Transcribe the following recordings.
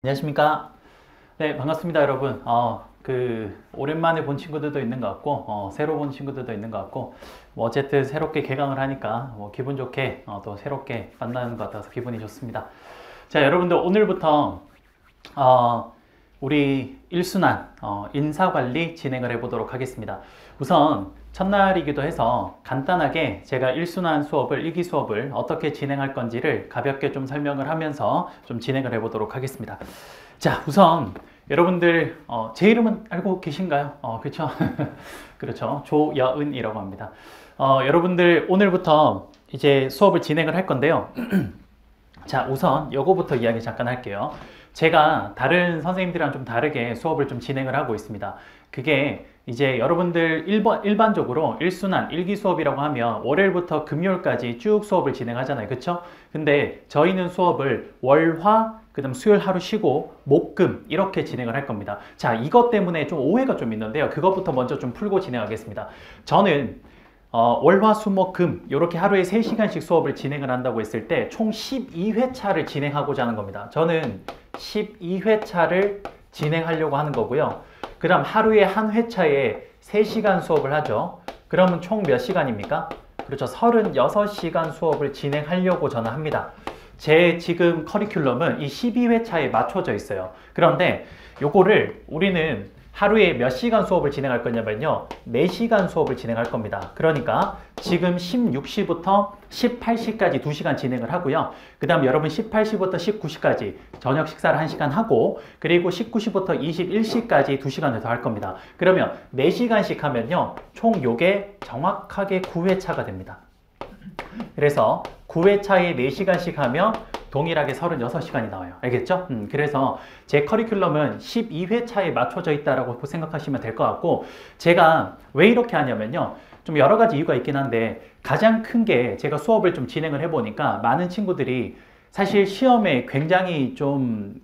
안녕하십니까. 네, 반갑습니다, 여러분. 오랜만에 본 친구들도 있는 것 같고, 새로 본 친구들도 있는 것 같고, 뭐 어쨌든 새롭게 개강을 하니까, 기분 좋게, 또 새롭게 만나는 것 같아서 기분이 좋습니다. 자, 여러분들, 오늘부터, 우리 1순환, 인사관리 진행을 해보도록 하겠습니다. 우선, 첫날이기도 해서 간단하게 제가 1순환 수업을, 1기 수업을 어떻게 진행할 건지를 가볍게 좀 설명을 하면서 좀 진행을 해보도록 하겠습니다. 자, 우선 여러분들 제 이름은 알고 계신가요? 그렇죠? 그렇죠. 조여은이라고 합니다. 여러분들 오늘부터 이제 수업을 진행을 할 건데요. 자, 우선 요거부터 이야기 잠깐 할게요. 제가 다른 선생님들이랑 좀 다르게 수업을 좀 진행을 하고 있습니다. 그게 이제 여러분들 일반적으로 1순환, 1기 수업이라고 하면 월요일부터 금요일까지 쭉 수업을 진행하잖아요. 그쵸? 근데 저희는 수업을 월, 화, 그 다음 수요일 하루 쉬고 목, 금 이렇게 진행을 할 겁니다. 자, 이것 때문에 좀 오해가 좀 있는데요. 그것부터 먼저 좀 풀고 진행하겠습니다. 저는 월, 화, 수, 목, 금 이렇게 하루에 3시간씩 수업을 진행을 한다고 했을 때 총 12회차를 진행하고자 하는 겁니다. 저는 12회차를 진행하려고 하는 거고요. 그 다음 하루에 한 회차에 3시간 수업을 하죠. 그러면 총 몇 시간입니까? 그렇죠. 36시간 수업을 진행하려고 저는 합니다. 제 지금 커리큘럼은 이 12회차에 맞춰져 있어요. 그런데 요거를 우리는 하루에 몇 시간 수업을 진행할 거냐면요. 4시간 수업을 진행할 겁니다. 그러니까 지금 16시부터 18시까지 2시간 진행을 하고요. 그 다음 여러분 18시부터 19시까지 저녁 식사를 1시간 하고 그리고 19시부터 21시까지 2시간을 더 할 겁니다. 그러면 4시간씩 하면요. 총 요게 정확하게 9회차가 됩니다. 그래서 9회차에 4시간씩 하면 동일하게 36시간이 나와요. 알겠죠? 그래서 제 커리큘럼은 12회차에 맞춰져 있다고 생각하시면 될 것 같고 제가 왜 이렇게 하냐면요. 좀 여러 가지 이유가 있긴 한데 가장 큰 게 제가 수업을 좀 진행을 해보니까 많은 친구들이 사실 시험에 굉장히 좀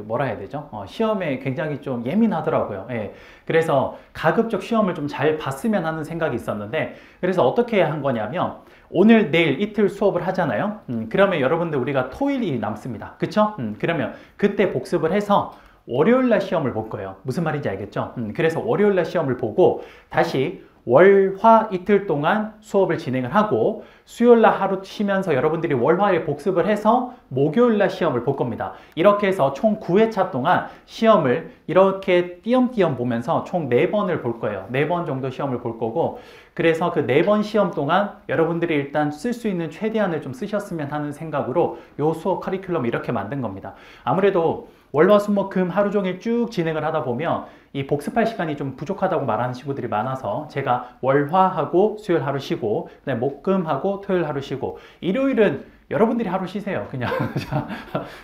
뭐라 해야 되죠? 시험에 굉장히 좀 예민하더라고요. 예. 그래서 가급적 시험을 좀 잘 봤으면 하는 생각이 있었는데 그래서 어떻게 한 거냐면 오늘, 내일 이틀 수업을 하잖아요. 그러면 여러분들 우리가 토일이 남습니다. 그쵸? 그러면 그때 복습을 해서 월요일날 시험을 볼 거예요. 무슨 말인지 알겠죠? 그래서 월요일날 시험을 보고 다시 월, 화 이틀 동안 수업을 진행을 하고 수요일날 하루 쉬면서 여러분들이 월, 화에 복습을 해서 목요일날 시험을 볼 겁니다. 이렇게 해서 총 9회차 동안 시험을 이렇게 띄엄띄엄 보면서 총 4번을 볼 거예요. 4번 정도 시험을 볼 거고 그래서 그 4번 시험 동안 여러분들이 일단 쓸 수 있는 최대한을 좀 쓰셨으면 하는 생각으로 요 수업 커리큘럼 이렇게 만든 겁니다. 아무래도 월, 화, 수, 목, 금 하루 종일 쭉 진행을 하다 보면 이 복습할 시간이 좀 부족하다고 말하는 친구들이 많아서 제가 월, 화 하고 수요일 하루 쉬고 그다음에 목, 금 하고 토요일 하루 쉬고 일요일은 여러분들이 하루 쉬세요. 그냥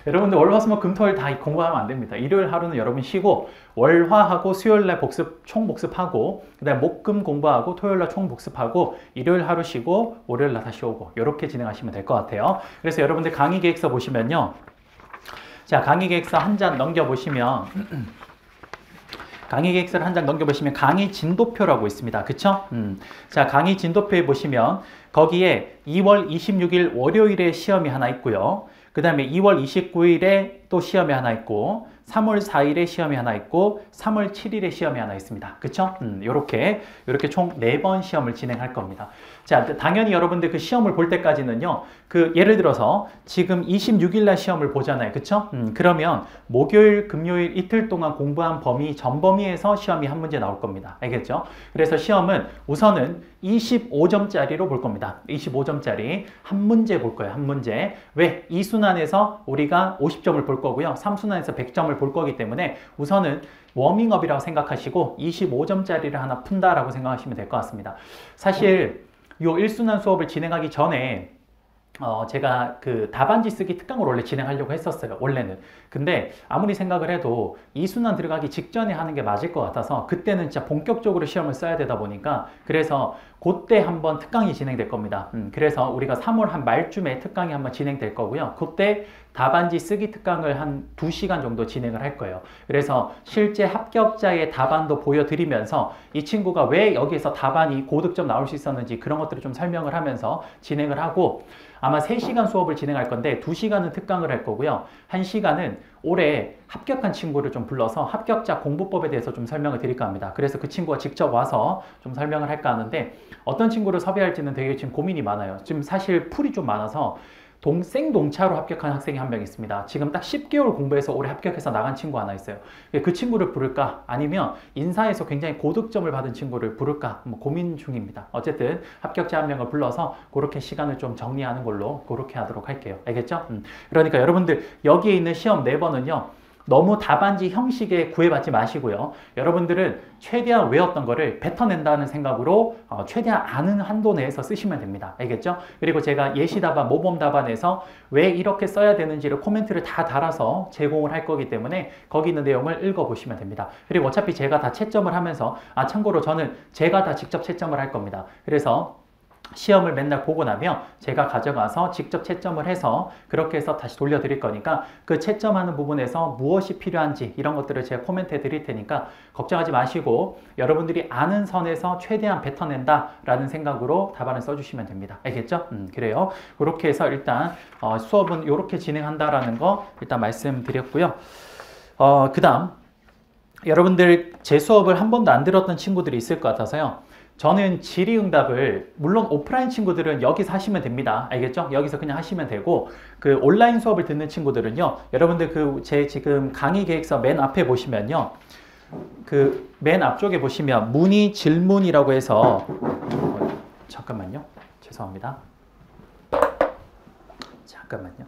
여러분들 월, 화, 수, 목, 금, 토일 다 공부하면 안 됩니다. 일요일 하루는 여러분 쉬고 월, 화 하고 수요일 날 복습 총 복습하고 그다음에 목, 금 공부하고 토요일 날 총 복습하고 일요일 하루 쉬고 월요일 날 다시 오고 이렇게 진행하시면 될 것 같아요. 그래서 여러분들 강의 계획서 보시면요. 자, 강의 계획서 한 장 넘겨보시면 강의 계획서를 한 장 넘겨보시면 강의 진도표라고 있습니다. 그쵸? 자, 강의 진도표에 보시면 거기에 2월 26일 월요일에 시험이 하나 있고요. 그 다음에 2월 29일에 또 시험이 하나 있고 3월 4일에 시험이 하나 있고 3월 7일에 시험이 하나 있습니다. 그쵸? 요렇게 총 4번 시험을 진행할 겁니다. 자, 당연히 여러분들 그 시험을 볼 때까지는요. 예를 들어서 지금 26일 날 시험을 보잖아요. 그쵸? 그러면 목요일, 금요일 이틀 동안 공부한 범위, 전 범위에서 시험이 한 문제 나올 겁니다. 알겠죠? 그래서 시험은 우선은 25점짜리로 볼 겁니다. 25점짜리 한 문제 볼 거예요. 한 문제. 왜? 2순환에서 우리가 50점을 볼 거고요. 3순환에서 100점을 볼 거기 때문에 우선은 워밍업이라고 생각하시고 25점짜리를 하나 푼다라고 생각하시면 될 것 같습니다. 사실 요 1순환 수업을 진행하기 전에 제가 답안지 쓰기 특강을 원래 진행하려고 했었어요. 원래는. 근데 아무리 생각을 해도 2순환 들어가기 직전에 하는 게 맞을 것 같아서 그때는 진짜 본격적으로 시험을 써야 되다 보니까 그래서 그때 한번 특강이 진행될 겁니다. 그래서 우리가 3월 한 말쯤에 특강이 한번 진행될 거고요. 그때 답안지 쓰기 특강을 한 2시간 정도 진행을 할 거예요. 그래서 실제 합격자의 답안도 보여드리면서 이 친구가 왜 여기에서 답안이 고득점 나올 수 있었는지 그런 것들을 좀 설명을 하면서 진행을 하고 아마 3시간 수업을 진행할 건데 2시간은 특강을 할 거고요. 1시간은 올해 합격한 친구를 좀 불러서 합격자 공부법에 대해서 좀 설명을 드릴까 합니다. 그래서 그 친구가 직접 와서 좀 설명을 할까 하는데 어떤 친구를 섭외할지는 되게 지금 고민이 많아요. 지금 사실 풀이 좀 많아서 생동차로 합격한 학생이 한 명 있습니다. 지금 딱 10개월 공부해서 올해 합격해서 나간 친구 하나 있어요. 그 친구를 부를까? 아니면 인사에서 굉장히 고득점을 받은 친구를 부를까? 뭐 고민 중입니다. 어쨌든 합격자 한 명을 불러서 그렇게 시간을 좀 정리하는 걸로 그렇게 하도록 할게요. 알겠죠? 그러니까 여러분들 여기에 있는 시험 4번은요. 너무 답안지 형식에 구애받지 마시고요. 여러분들은 최대한 외웠던 거를 뱉어낸다는 생각으로 최대한 아는 한도 내에서 쓰시면 됩니다. 알겠죠? 그리고 제가 예시 답안, 모범 답안에서 왜 이렇게 써야 되는지를 코멘트를 다 달아서 제공을 할 거기 때문에 거기 있는 내용을 읽어보시면 됩니다. 그리고 어차피 제가 다 채점을 하면서 참고로 저는 제가 다 직접 채점을 할 겁니다. 그래서 시험을 맨날 보고 나면 제가 가져가서 직접 채점을 해서 그렇게 해서 다시 돌려드릴 거니까 그 채점하는 부분에서 무엇이 필요한지 이런 것들을 제가 코멘트해 드릴 테니까 걱정하지 마시고 여러분들이 아는 선에서 최대한 뱉어낸다 라는 생각으로 답안을 써주시면 됩니다. 알겠죠? 그래요. 그렇게 해서 일단 수업은 이렇게 진행한다라는 거 일단 말씀드렸고요. 그 다음 여러분들 제 수업을 한 번도 안 들었던 친구들이 있을 것 같아서요. 저는 질의응답을 물론 오프라인 친구들은 여기서 하시면 됩니다. 알겠죠? 여기서 그냥 하시면 되고 그 온라인 수업을 듣는 친구들은요. 여러분들 그 제 지금 강의 계획서 맨 앞에 보시면요. 그 맨 앞쪽에 보시면 문의 질문이라고 해서 잠깐만요. 죄송합니다. 잠깐만요.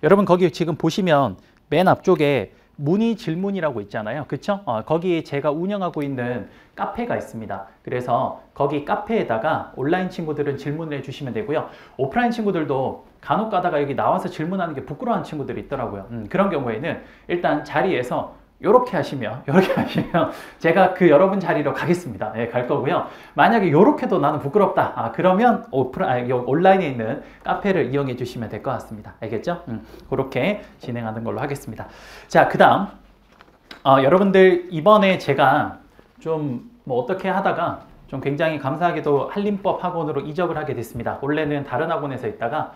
여러분 거기 지금 보시면 맨 앞쪽에 문의 질문이라고 있잖아요. 그쵸? 거기 제가 운영하고 있는 카페가 있습니다. 그래서 거기 카페에다가 온라인 친구들은 질문을 해주시면 되고요. 오프라인 친구들도 간혹 가다가 여기 나와서 질문하는 게 부끄러운 친구들이 있더라고요. 그런 경우에는 일단 자리에서 요렇게 하시면 제가 그 여러분 자리로 가겠습니다. 네, 갈 거고요. 만약에 요렇게도 나는 부끄럽다. 그러면 온라인에 있는 카페를 이용해 주시면 될 것 같습니다. 알겠죠? 그렇게 진행하는 걸로 하겠습니다. 자, 그 다음 여러분들 이번에 제가 좀 뭐 어떻게 하다가 좀 굉장히 감사하게도 한림법 학원으로 이적을 하게 됐습니다. 원래는 다른 학원에서 있다가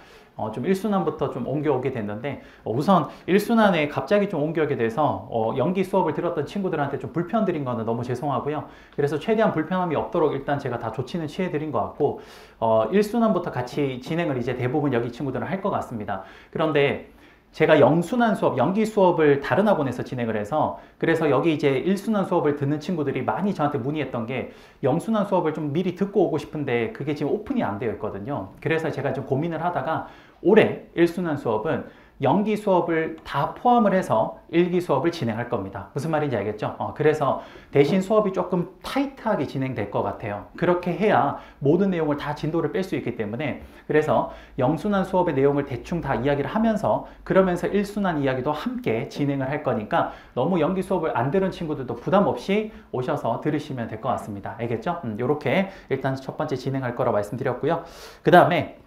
좀 1순환부터 좀 옮겨오게 됐는데 우선 1순환에 갑자기 좀 옮겨오게 돼서 연기 수업을 들었던 친구들한테 좀 불편드린 거는 너무 죄송하고요. 그래서 최대한 불편함이 없도록 일단 제가 다 조치는 취해드린 것 같고 1순환부터 같이 진행을 이제 대부분 여기 친구들은 할 것 같습니다. 그런데 제가 영순환 수업, 연기 수업을 다른 학원에서 진행을 해서 그래서 여기 이제 1순환 수업을 듣는 친구들이 많이 저한테 문의했던 게 영순환 수업을 좀 미리 듣고 오고 싶은데 그게 지금 오픈이 안 되어 있거든요. 그래서 제가 좀 고민을 하다가 올해 1순환 수업은 연기 수업을 다 포함을 해서 1기 수업을 진행할 겁니다. 무슨 말인지 알겠죠? 그래서 대신 수업이 조금 타이트하게 진행될 것 같아요. 그렇게 해야 모든 내용을 다 진도를 뺄 수 있기 때문에 그래서 영순환 수업의 내용을 대충 다 이야기를 하면서 그러면서 1순환 이야기도 함께 진행을 할 거니까 너무 연기 수업을 안 들은 친구들도 부담 없이 오셔서 들으시면 될 것 같습니다. 알겠죠? 이렇게 일단 첫 번째 진행할 거라고 말씀드렸고요. 그 다음에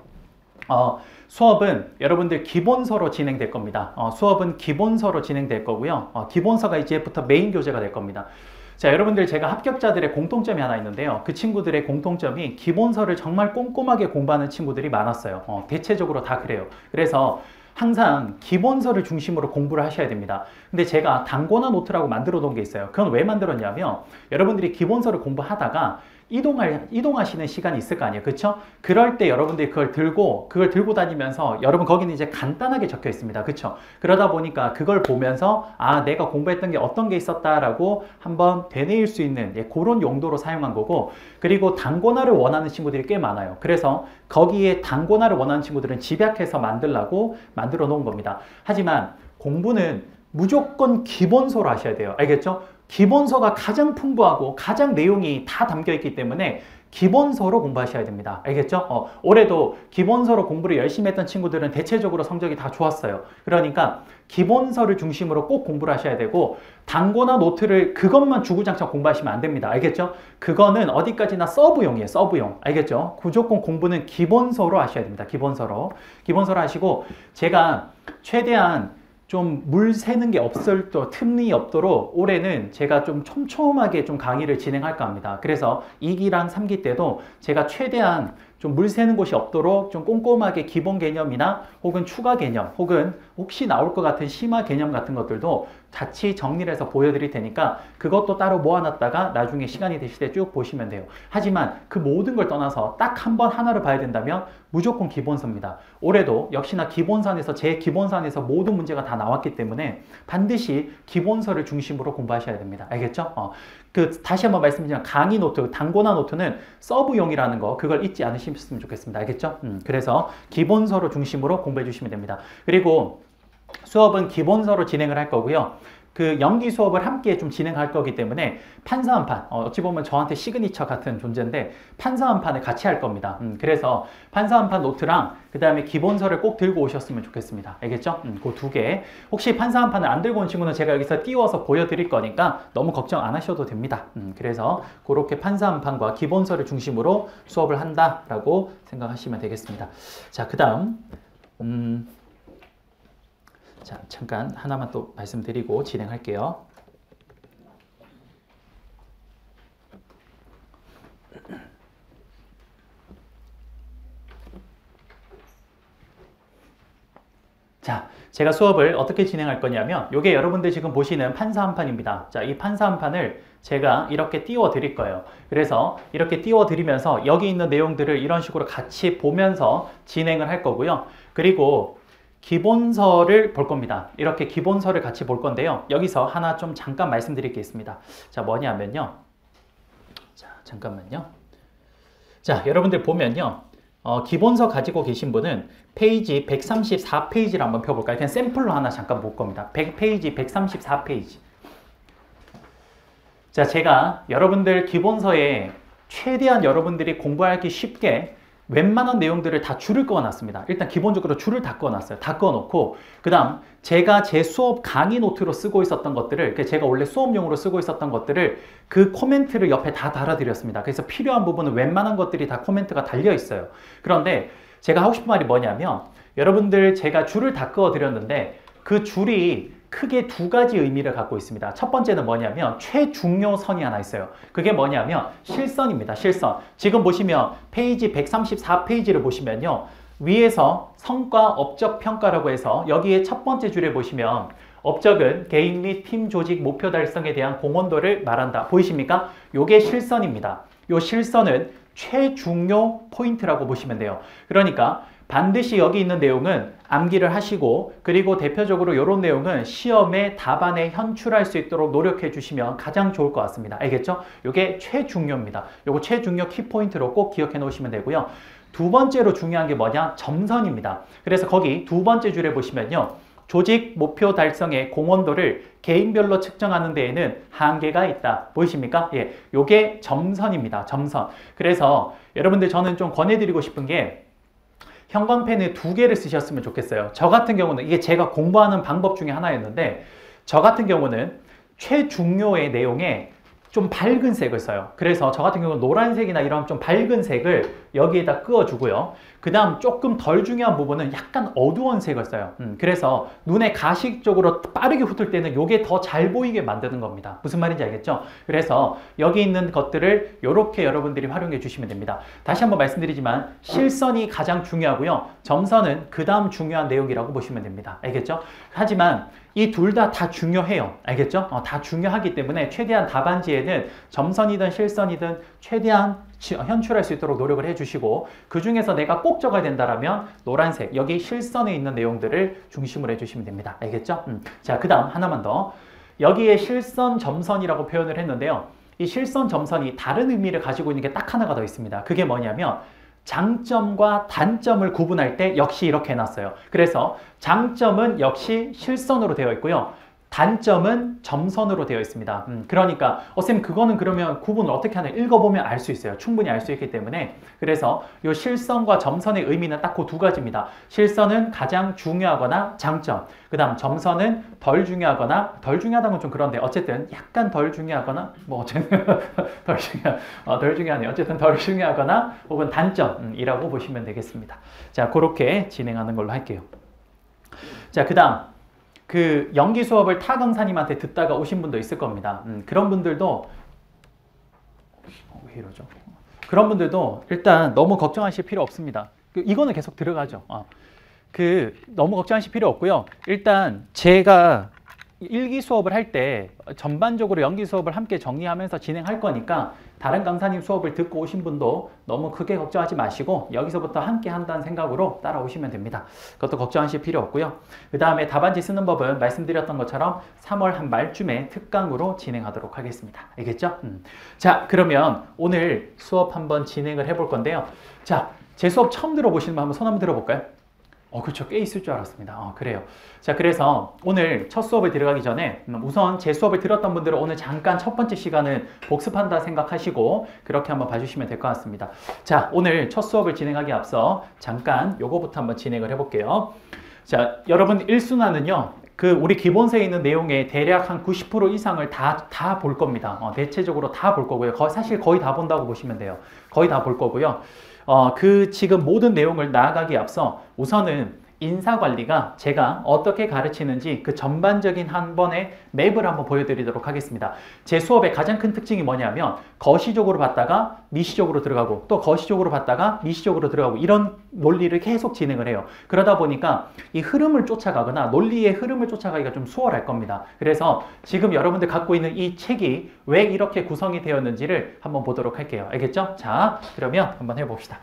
수업은 여러분들 기본서로 진행될 겁니다. 수업은 기본서로 진행될 거고요. 기본서가 이제부터 메인 교재가 될 겁니다. 자, 여러분들 제가 합격자들의 공통점이 하나 있는데요. 그 친구들의 공통점이 기본서를 정말 꼼꼼하게 공부하는 친구들이 많았어요. 대체적으로 다 그래요. 그래서 항상 기본서를 중심으로 공부를 하셔야 됩니다. 근데 제가 단권화 노트라고 만들어 놓은 게 있어요. 그건 왜 만들었냐면 여러분들이 기본서를 공부하다가 이동하시는 시간이 있을 거 아니에요. 그쵸? 그럴 때 여러분들이 그걸 들고 다니면서 여러분 거기는 이제 간단하게 적혀 있습니다. 그쵸? 그러다 보니까 그걸 보면서 내가 공부했던 게 어떤 게 있었다라고 한번 되뇌일 수 있는 그런 용도로 사용한 거고 그리고 단권화를 원하는 친구들이 꽤 많아요. 그래서 거기에 단권화를 원하는 친구들은 집약해서 만들라고 만들어 놓은 겁니다. 하지만 공부는 무조건 기본서로 하셔야 돼요. 알겠죠? 기본서가 가장 풍부하고 가장 내용이 다 담겨 있기 때문에 기본서로 공부하셔야 됩니다. 알겠죠? 올해도 기본서로 공부를 열심히 했던 친구들은 대체적으로 성적이 다 좋았어요. 그러니까 기본서를 중심으로 꼭 공부를 하셔야 되고 단권화 노트를 그것만 주구장창 공부하시면 안 됩니다. 알겠죠? 그거는 어디까지나 서브용이에요. 서브용. 알겠죠? 무조건 공부는 기본서로 하셔야 됩니다. 기본서로 하시고 제가 최대한 좀 물 새는 게 틈이 없도록 올해는 제가 좀 촘촘하게 좀 강의를 진행할까 합니다. 그래서 2기랑 3기 때도 제가 최대한 좀 물 새는 곳이 없도록 좀 꼼꼼하게 기본 개념이나 혹은 추가 개념 혹은 혹시 나올 것 같은 심화 개념 같은 것들도 같이 정리를 해서 보여드릴 테니까 그것도 따로 모아놨다가 나중에 시간이 되실 때 쭉 보시면 돼요. 하지만 그 모든 걸 떠나서 딱 한 번 하나를 봐야 된다면 무조건 기본서입니다. 올해도 역시나 기본서에서 제 기본서에서 모든 문제가 다 나왔기 때문에 반드시 기본서를 중심으로 공부하셔야 됩니다. 알겠죠? 다시 한번 말씀드리면 강의 노트, 단고나 노트는 서브용이라는 거 그걸 잊지 않으셨으면 좋겠습니다. 알겠죠? 그래서 기본서로 중심으로 공부해 주시면 됩니다. 그리고 수업은 기본서로 진행을 할 거고요. 그 연기 수업을 함께 좀 진행할 거기 때문에 판서 한 판, 어찌 보면 저한테 시그니처 같은 존재인데 판서 한 판을 같이 할 겁니다. 그래서 판서 한 판 노트랑 그 다음에 기본서를 꼭 들고 오셨으면 좋겠습니다. 알겠죠? 그 두 개. 혹시 판서 한 판을 안 들고 온 친구는 제가 여기서 띄워서 보여드릴 거니까 너무 걱정 안 하셔도 됩니다. 그래서 그렇게 판서 한 판과 기본서를 중심으로 수업을 한다라고 생각하시면 되겠습니다. 자, 그 다음 자, 잠깐 하나만 또 말씀드리고 진행할게요. 자, 제가 수업을 어떻게 진행할 거냐면 이게 여러분들 지금 보시는 판서 한 판입니다. 자, 이 판서 한 판을 제가 이렇게 띄워 드릴 거예요. 그래서 이렇게 띄워 드리면서 여기 있는 내용들을 이런 식으로 같이 보면서 진행을 할 거고요. 그리고 기본서를 볼 겁니다. 이렇게 기본서를 같이 볼 건데요. 여기서 하나 좀 잠깐 말씀드릴 게 있습니다. 자, 뭐냐면요. 자, 잠깐만요. 자, 여러분들 보면요. 기본서 가지고 계신 분은 페이지 134페이지를 한번 펴볼까요? 그냥 샘플로 하나 잠깐 볼 겁니다. 100페이지, 134페이지. 자, 제가 여러분들 기본서에 최대한 여러분들이 공부하기 쉽게 웬만한 내용들을 다 줄을 그어놨습니다. 일단 기본적으로 줄을 다 그어놨어요. 다 그어놓고 그 다음 제가 제 수업 강의 노트로 쓰고 있었던 것들을 제가 원래 수업용으로 쓰고 있었던 것들을 그 코멘트를 옆에 다 달아드렸습니다. 그래서 필요한 부분은 웬만한 것들이 다 코멘트가 달려 있어요. 그런데 제가 하고 싶은 말이 뭐냐면 여러분들 제가 줄을 다 그어드렸는데 그 줄이 크게 두 가지 의미를 갖고 있습니다. 첫 번째는 뭐냐면 최중요선이 하나 있어요. 그게 뭐냐면 실선입니다. 실선. 지금 보시면 페이지 134페이지를 보시면요. 위에서 성과 업적 평가라고 해서 여기에 첫 번째 줄에 보시면 업적은 개인 및 팀 조직 목표 달성에 대한 공헌도를 말한다. 보이십니까? 요게 실선입니다. 요 실선은 최중요 포인트라고 보시면 돼요. 그러니까 반드시 여기 있는 내용은 암기를 하시고 그리고 대표적으로 이런 내용은 시험에 답안에 현출할 수 있도록 노력해 주시면 가장 좋을 것 같습니다. 알겠죠? 이게 최중요입니다. 요거 최중요 키포인트로 꼭 기억해 놓으시면 되고요. 두 번째로 중요한 게 뭐냐? 점선입니다. 그래서 거기 두 번째 줄에 보시면요. 조직 목표 달성의 공헌도를 개인별로 측정하는 데에는 한계가 있다. 보이십니까? 예, 요게 점선입니다. 점선. 그래서 여러분들 저는 좀 권해드리고 싶은 게 형광펜을 두 개를 쓰셨으면 좋겠어요. 저 같은 경우는 이게 제가 공부하는 방법 중에 하나였는데 저 같은 경우는 최중요의 내용에 좀 밝은 색을 써요. 그래서 저 같은 경우는 노란색이나 이런 좀 밝은 색을 여기에다 그어주고요. 그 다음 조금 덜 중요한 부분은 약간 어두운 색을 써요. 그래서 눈에 가시적으로 빠르게 훑을 때는 이게 더 잘 보이게 만드는 겁니다. 무슨 말인지 알겠죠? 그래서 여기 있는 것들을 이렇게 여러분들이 활용해 주시면 됩니다. 다시 한번 말씀드리지만 실선이 가장 중요하고요. 점선은 그 다음 중요한 내용이라고 보시면 됩니다. 알겠죠? 하지만 이 둘 다 중요해요. 알겠죠? 다 중요하기 때문에 최대한 답안지에는 점선이든 실선이든 최대한 현출할 수 있도록 노력을 해주시고 그 중에서 내가 꼭 적어야 된다라면 노란색 여기 실선에 있는 내용들을 중심으로 해주시면 됩니다. 알겠죠? 자, 그 다음 하나만 더. 여기에 실선, 점선이라고 표현을 했는데요. 이 실선, 점선이 다른 의미를 가지고 있는 게 딱 하나가 더 있습니다. 그게 뭐냐면 장점과 단점을 구분할 때 역시 이렇게 해놨어요. 그래서 장점은 역시 실선으로 되어 있고요. 단점은 점선으로 되어 있습니다. 그러니까 쌤 그거는 그러면 구분을 어떻게 하나 읽어보면 알 수 있어요. 충분히 알 수 있기 때문에 그래서 이 실선과 점선의 의미는 딱 그 두 가지입니다. 실선은 가장 중요하거나 장점, 그 다음 점선은 덜 중요하거나 덜 중요하다는 건 좀 그런데 어쨌든 약간 덜 중요하거나 뭐 어쨌든 덜 중요하네요. 어쨌든 덜 중요하거나 혹은 단점이라고 보시면 되겠습니다. 자, 그렇게 진행하는 걸로 할게요. 자, 그 다음 그 연기 수업을 타 강사님한테 듣다가 오신 분도 있을 겁니다. 그런 분들도 왜 이러죠? 그런 분들도 일단 너무 걱정하실 필요 없습니다. 이거는 계속 들어가죠. 너무 걱정하실 필요 없고요. 일단 제가 일기 수업을 할 때 전반적으로 연기 수업을 함께 정리하면서 진행할 거니까 다른 강사님 수업을 듣고 오신 분도 너무 크게 걱정하지 마시고 여기서부터 함께 한다는 생각으로 따라오시면 됩니다. 그것도 걱정하실 필요 없고요. 그 다음에 답안지 쓰는 법은 말씀드렸던 것처럼 3월 한 말쯤에 특강으로 진행하도록 하겠습니다. 알겠죠? 자, 그러면 오늘 수업 한번 진행을 해볼 건데요. 자, 제 수업 처음 들어보시는 분 한번 손 한번 들어볼까요? 그렇죠. 꽤 있을 줄 알았습니다. 그래요. 자, 그래서 오늘 첫 수업을 들어가기 전에 우선 제 수업을 들었던 분들은 오늘 잠깐 첫 번째 시간은 복습한다 생각하시고 그렇게 한번 봐주시면 될 것 같습니다. 자, 오늘 첫 수업을 진행하기 앞서 잠깐 요거부터 한번 진행을 해볼게요. 자, 여러분 1순환은요. 우리 기본서에 있는 내용의 대략 한 90% 이상을 다 볼 겁니다. 대체적으로 다 볼 거고요. 사실 거의 다 본다고 보시면 돼요. 거의 다 볼 거고요. 지금 모든 내용을 나아가기에 앞서 우선은 인사관리가 제가 어떻게 가르치는지 그 전반적인 한 번의 맵을 한번 보여드리도록 하겠습니다. 제 수업의 가장 큰 특징이 뭐냐면 거시적으로 봤다가 미시적으로 들어가고 또 거시적으로 봤다가 미시적으로 들어가고 이런 논리를 계속 진행을 해요. 그러다 보니까 이 흐름을 쫓아가거나 논리의 흐름을 쫓아가기가 좀 수월할 겁니다. 그래서 지금 여러분들 갖고 있는 이 책이 왜 이렇게 구성이 되었는지를 한번 보도록 할게요. 알겠죠? 자, 그러면 한번 해봅시다.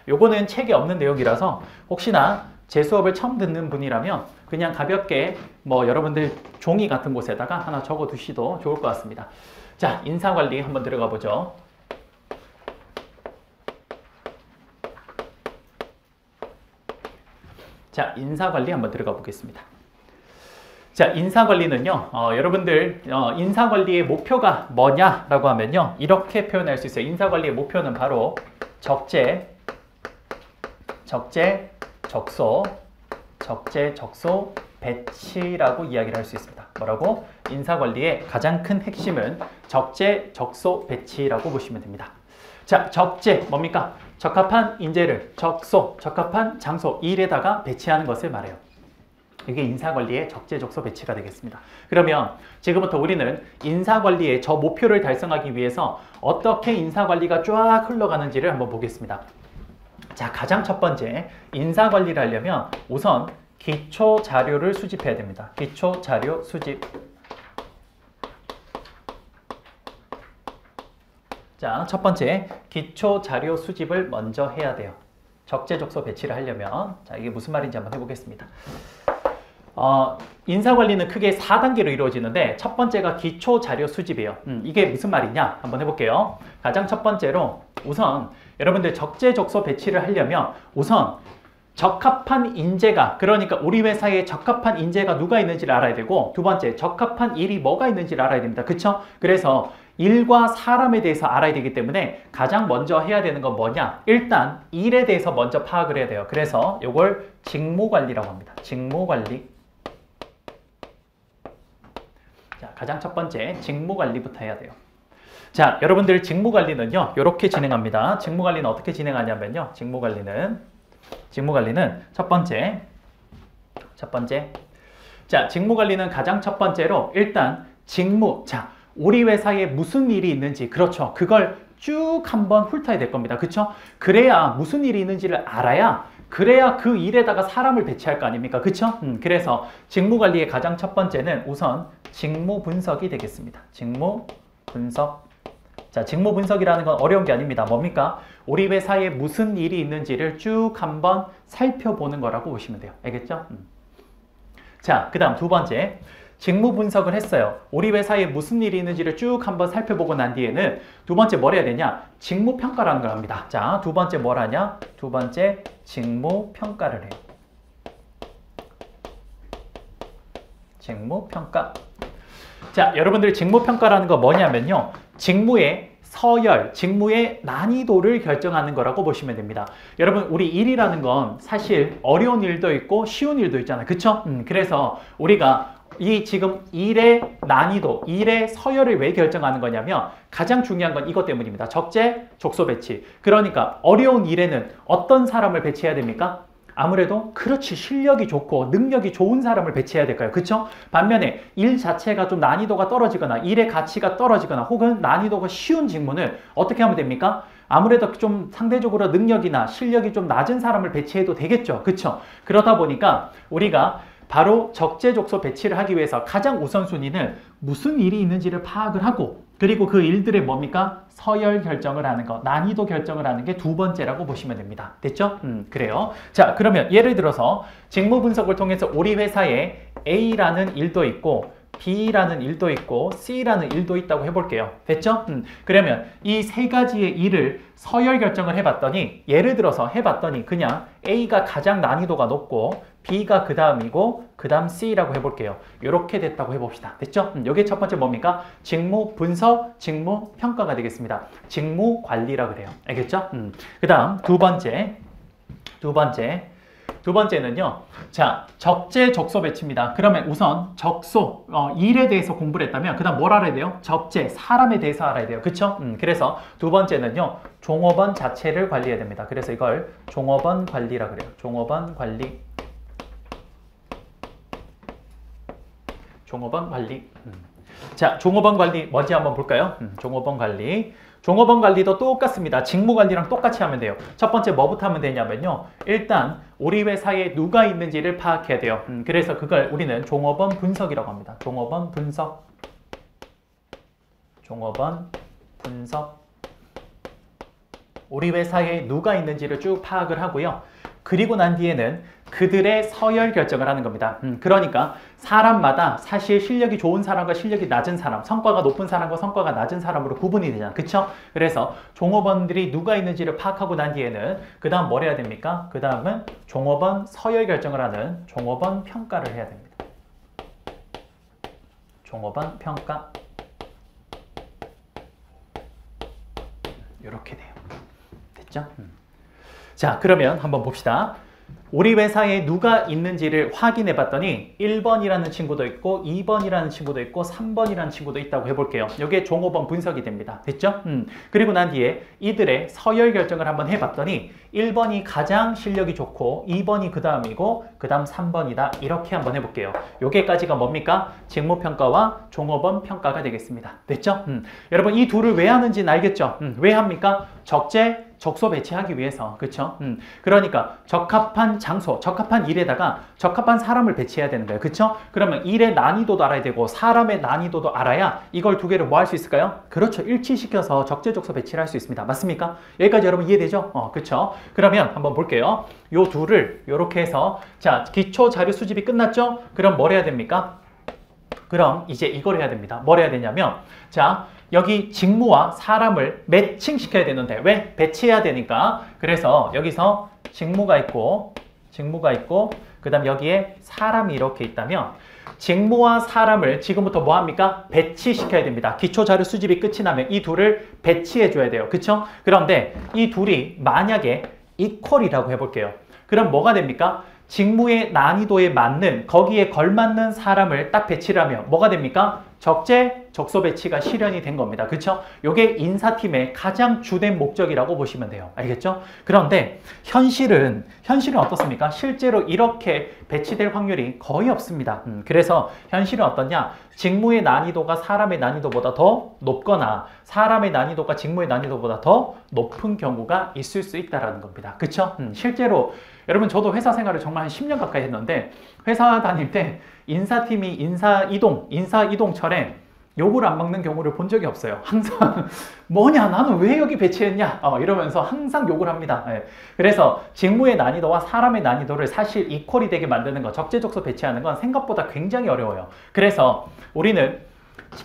요거는 책에 없는 내용이라서 혹시나 제 수업을 처음 듣는 분이라면 그냥 가볍게 여러분들 종이 같은 곳에다가 하나 적어 두시도 좋을 것 같습니다. 자, 인사관리 한번 들어가 보죠. 자, 인사관리 한번 들어가 보겠습니다. 자, 인사관리는요, 여러분들, 인사관리의 목표가 뭐냐라고 하면요, 이렇게 표현할 수 있어요. 인사관리의 목표는 바로 적재, 적소, 배치라고 이야기를 할 수 있습니다. 뭐라고? 인사관리의 가장 큰 핵심은 적재, 적소, 배치라고 보시면 됩니다. 자, 적재, 뭡니까? 적합한 인재를, 적소, 적합한 장소, 일에다가 배치하는 것을 말해요. 이게 인사관리의 적재, 적소, 배치가 되겠습니다. 그러면 지금부터 우리는 인사관리의 저 목표를 달성하기 위해서 어떻게 인사관리가 쫙 흘러가는지를 한번 보겠습니다. 자, 가장 첫 번째, 인사관리를 하려면 우선 기초 자료를 수집해야 됩니다. 기초 자료 수집. 자, 첫 번째, 기초 자료 수집을 먼저 해야 돼요. 적재, 적소, 배치를 하려면. 자, 이게 무슨 말인지 한번 해보겠습니다. 인사관리는 크게 4단계로 이루어지는데 첫 번째가 기초 자료 수집이에요. 이게 무슨 말이냐? 한번 해볼게요. 가장 첫 번째로 우선 여러분들 적재, 적소, 배치를 하려면 우선 적합한 인재가, 그러니까 우리 회사에 적합한 인재가 누가 있는지를 알아야 되고, 두 번째, 적합한 일이 뭐가 있는지를 알아야 됩니다. 그쵸? 그래서 일과 사람에 대해서 알아야 되기 때문에 가장 먼저 해야 되는 건 뭐냐? 일단 일에 대해서 먼저 파악을 해야 돼요. 그래서 이걸 직무관리라고 합니다. 직무관리. 자, 가장 첫 번째 직무관리부터 해야 돼요. 자, 여러분들 직무관리는요, 이렇게 진행합니다. 직무관리는 어떻게 진행하냐면요, 직무관리는 첫 번째. 자, 직무관리는 가장 첫 번째로 일단 직무. 자, 우리 회사에 무슨 일이 있는지, 그렇죠. 그걸 쭉 한번 훑어야 될 겁니다. 그렇죠? 그래야 무슨 일이 있는지를 알아야, 그래야 그 일에다가 사람을 배치할 거 아닙니까? 그렇죠? 그래서 직무관리의 가장 첫 번째는 우선 직무 분석이 되겠습니다. 직무 분석. 자, 직무 분석이라는 건 어려운 게 아닙니다. 뭡니까? 우리 회사에 무슨 일이 있는지를 쭉 한번 살펴보는 거라고 보시면 돼요. 알겠죠? 자, 그 다음 두 번째. 직무 분석을 했어요. 우리 회사에 무슨 일이 있는지를 쭉 한번 살펴보고 난 뒤에는 두 번째 뭘 해야 되냐? 직무 평가라는 걸 합니다. 자, 두 번째 뭘 하냐? 두 번째 직무 평가를 해요. 직무 평가. 자, 여러분들 직무 평가라는 거 뭐냐면요, 직무의 서열, 직무의 난이도를 결정하는 거라고 보시면 됩니다. 여러분, 우리 일이라는 건 사실 어려운 일도 있고 쉬운 일도 있잖아요. 그쵸? 그래서 우리가 이 지금 일의 난이도, 일의 서열을 왜 결정하는 거냐면 가장 중요한 건 이것 때문입니다. 적재, 적소 배치. 그러니까 어려운 일에는 어떤 사람을 배치해야 됩니까? 아무래도 그렇지 실력이 좋고 능력이 좋은 사람을 배치해야 될까요? 그쵸? 반면에 일 자체가 좀 난이도가 떨어지거나 일의 가치가 떨어지거나 혹은 난이도가 쉬운 직무는 어떻게 하면 됩니까? 아무래도 좀 상대적으로 능력이나 실력이 좀 낮은 사람을 배치해도 되겠죠. 그쵸? 그러다 보니까 우리가 바로 적재적소 배치를 하기 위해서 가장 우선순위는 무슨 일이 있는지를 파악을 하고 그리고 그 일들의 뭡니까? 서열 결정을 하는 것, 난이도 결정을 하는 게 두 번째라고 보시면 됩니다. 됐죠? 그래요. 자, 그러면 예를 들어서 직무 분석을 통해서 우리 회사에 A라는 일도 있고 B라는 일도 있고 C라는 일도 있다고 해볼게요. 됐죠? 그러면 이 세 가지의 일을 서열 결정을 해봤더니 예를 들어서 해봤더니 그냥 A가 가장 난이도가 높고 B가 그 다음이고 그 다음 C라고 해볼게요. 이렇게 됐다고 해봅시다. 됐죠? 여기 첫 번째 뭡니까? 직무 분석, 직무 평가가 되겠습니다. 직무 관리라 그래요. 알겠죠? 그 다음 두 번째는요. 자, 적재적소 배치입니다. 그러면 우선 적소, 일에 대해서 공부를 했다면 그 다음 뭘 알아야 돼요? 적재, 사람에 대해서 알아야 돼요. 그쵸? 그래서 두 번째는요. 종업원 자체를 관리해야 됩니다. 그래서 이걸 종업원 관리라 그래요. 종업원 관리. 종업원 관리. 자, 종업원 관리 뭔지 한번 볼까요? 종업원 관리. 종업원 관리도 똑같습니다. 직무 관리랑 똑같이 하면 돼요. 첫 번째 뭐부터 하면 되냐면요. 일단 우리 회사에 누가 있는지를 파악해야 돼요. 그래서 그걸 우리는 종업원 분석이라고 합니다. 종업원 분석. 종업원 분석. 우리 회사에 누가 있는지를 쭉 파악을 하고요. 그리고 난 뒤에는 그들의 서열 결정을 하는 겁니다. 그러니까 사람마다 사실 실력이 좋은 사람과 실력이 낮은 사람, 성과가 높은 사람과 성과가 낮은 사람으로 구분이 되잖아요. 그쵸? 그래서 종업원들이 누가 있는지를 파악하고 난 뒤에는 그 다음 뭘 해야 됩니까? 그 다음은 종업원 서열 결정을 하는 종업원 평가를 해야 됩니다. 종업원 평가. 이렇게 돼요. 됐죠? 자, 그러면 한번 봅시다. 우리 회사에 누가 있는지를 확인해 봤더니 1번이라는 친구도 있고 2번이라는 친구도 있고 3번이라는 친구도 있다고 해볼게요. 이게 종업원 분석이 됩니다. 됐죠? 그리고 난 뒤에 이들의 서열 결정을 한번 해봤더니 1번이 가장 실력이 좋고 2번이 그 다음이고 그 다음 3번이다. 이렇게 한번 해볼게요. 요게까지가 뭡니까? 직무평가와 종업원 평가가 되겠습니다. 됐죠? 여러분 이 둘을 왜 하는지는 알겠죠? 왜 합니까? 적재, 적소 배치하기 위해서. 그쵸? 그러니까 적합한 장소, 적합한 일에다가 적합한 사람을 배치해야 되는 거예요. 그쵸? 그러면 일의 난이도도 알아야 되고 사람의 난이도도 알아야 이걸 두 개를 뭐 할 수 있을까요? 그렇죠. 일치시켜서 적재적소 배치를 할 수 있습니다. 맞습니까? 여기까지 여러분 이해되죠? 그쵸? 그러면 한번 볼게요. 요 둘을 이렇게 해서 자, 기초 자료 수집이 끝났죠? 그럼 뭘 해야 됩니까? 그럼 이제 이걸 해야 됩니다. 뭘 해야 되냐면 자, 여기 직무와 사람을 매칭시켜야 되는데 왜? 배치해야 되니까. 그래서 여기서 직무가 있고 그 다음 여기에 사람이 이렇게 있다면 직무와 사람을 지금부터 뭐 합니까? 배치시켜야 됩니다. 기초자료 수집이 끝이 나면 이 둘을 배치해 줘야 돼요. 그쵸? 그런데 이 둘이 만약에 이퀄이라고 해볼게요. 그럼 뭐가 됩니까? 직무의 난이도에 맞는 거기에 걸맞는 사람을 딱 배치를 하면 뭐가 됩니까? 적재, 적소 배치가 실현이 된 겁니다. 그쵸? 요게 인사팀의 가장 주된 목적이라고 보시면 돼요. 알겠죠? 그런데 현실은 어떻습니까? 실제로 이렇게 배치될 확률이 거의 없습니다. 그래서 현실은 어떠냐? 직무의 난이도가 사람의 난이도보다 더 높거나 사람의 난이도가 직무의 난이도보다 더 높은 경우가 있을 수 있다는 겁니다. 그쵸? 실제로 여러분 저도 회사 생활을 정말 한 10년 가까이 했는데 회사 다닐 때 인사팀이 인사 이동철에 욕을 안 먹는 경우를 본 적이 없어요. 항상 뭐냐 나는 왜 여기 배치했냐 이러면서 항상 욕을 합니다. 그래서 직무의 난이도와 사람의 난이도를 사실 이퀄이 되게 만드는 거 적재적소 배치하는 건 생각보다 굉장히 어려워요. 그래서 우리는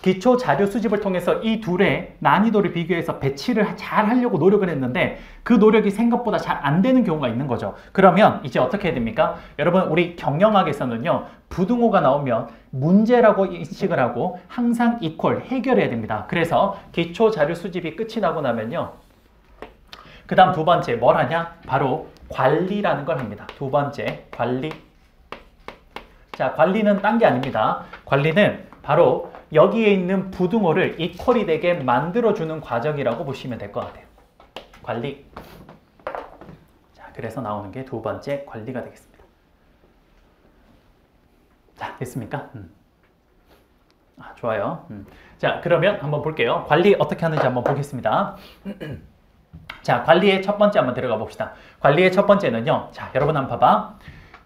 기초 자료 수집을 통해서 이 둘의 난이도를 비교해서 배치를 잘 하려고 노력을 했는데 그 노력이 생각보다 잘 안 되는 경우가 있는 거죠. 그러면 이제 어떻게 해야 됩니까? 여러분 우리 경영학에서는요. 부등호가 나오면 문제라고 인식을 하고 항상 이퀄 해결해야 됩니다. 그래서 기초 자료 수집이 끝이 나고 나면요. 그 다음 두 번째 뭘 하냐? 바로 관리라는 걸 합니다. 두 번째 관리. 자, 관리는 딴 게 아닙니다. 관리는 바로 여기에 있는 부등호를 이퀄이 되게 만들어주는 과정이라고 보시면 될 것 같아요. 관리. 자, 그래서 나오는 게 두 번째 관리가 되겠습니다. 자, 됐습니까? 좋아요. 자, 그러면 한번 볼게요. 관리 어떻게 하는지 한번 보겠습니다. 자, 관리의 첫 번째 한번 들어가 봅시다. 관리의 첫 번째는요. 자, 여러분 한번 봐봐.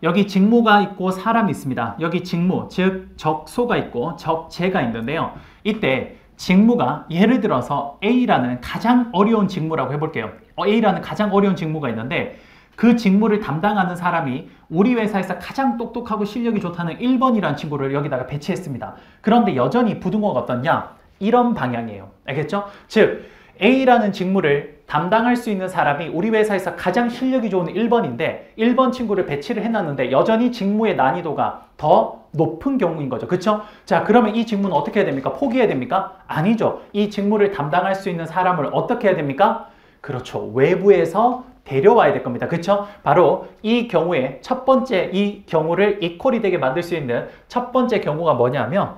여기 직무가 있고 사람이 있습니다. 여기 직무, 즉 적소가 있고 적재가 있는데요. 이때 직무가 예를 들어서 A라는 가장 어려운 직무라고 해볼게요. A라는 가장 어려운 직무가 있는데 그 직무를 담당하는 사람이 우리 회사에서 가장 똑똑하고 실력이 좋다는 1번이라는 친구를 여기다가 배치했습니다. 그런데 여전히 부등호가 어떻냐? 이런 방향이에요. 알겠죠? 즉 A라는 직무를 담당할 수 있는 사람이 우리 회사에서 가장 실력이 좋은 1번인데 1번 친구를 배치를 해놨는데 여전히 직무의 난이도가 더 높은 경우인 거죠. 그렇죠? 자, 그러면 이 직무는 어떻게 해야 됩니까? 포기해야 됩니까? 아니죠. 이 직무를 담당할 수 있는 사람을 어떻게 해야 됩니까? 그렇죠. 외부에서 데려와야 될 겁니다. 그렇죠? 바로 이 경우에 첫 번째 이 경우를 이퀄이 되게 만들 수 있는 첫 번째 경우가 뭐냐면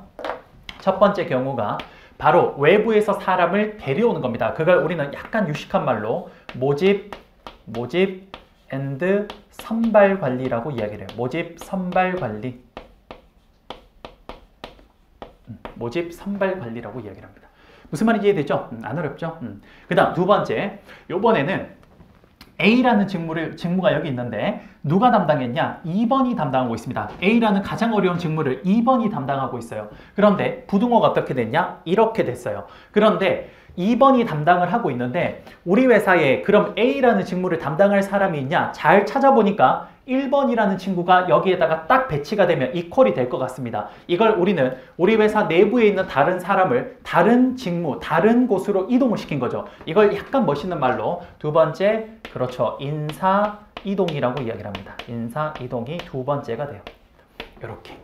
첫 번째 경우가 바로 외부에서 사람을 데려오는 겁니다. 그걸 우리는 약간 유식한 말로 모집 앤드 선발 관리라고 이야기를 해요. 모집 선발 관리. 모집 선발 관리라고 이야기를 합니다. 무슨 말인지 이해되죠? 안 어렵죠? 그 다음 두 번째, 요번에는 A라는 직무가 여기 있는데 누가 담당했냐? 2번이 담당하고 있습니다. A라는 가장 어려운 직무를 2번이 담당하고 있어요. 그런데 부등호가 어떻게 됐냐? 이렇게 됐어요. 그런데 2번이 담당을 하고 있는데 우리 회사에 그럼 A라는 직무를 담당할 사람이 있냐? 잘 찾아보니까 1번이라는 친구가 여기에다가 딱 배치가 되면 이퀄이 될 것 같습니다. 이걸 우리는 우리 회사 내부에 있는 다른 사람을 다른 직무, 다른 곳으로 이동을 시킨 거죠. 이걸 약간 멋있는 말로 두 번째, 그렇죠. 인사 이동이라고 이야기를 합니다. 인사 이동이 두 번째가 돼요. 이렇게.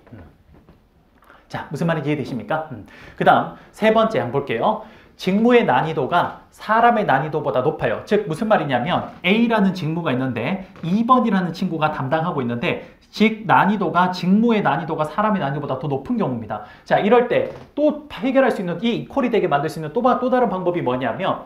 자, 무슨 말인지 이해되십니까? 그 다음 세 번째 한번 볼게요. 직무의 난이도가 사람의 난이도보다 높아요. 즉 무슨 말이냐면 A라는 직무가 있는데 2번이라는 친구가 담당하고 있는데 즉 난이도가 직무의 난이도가 사람의 난이도보다 더 높은 경우입니다. 자, 이럴 때 또 해결할 수 있는 이 이퀄이 되게 만들 수 있는 또 다른 방법이 뭐냐면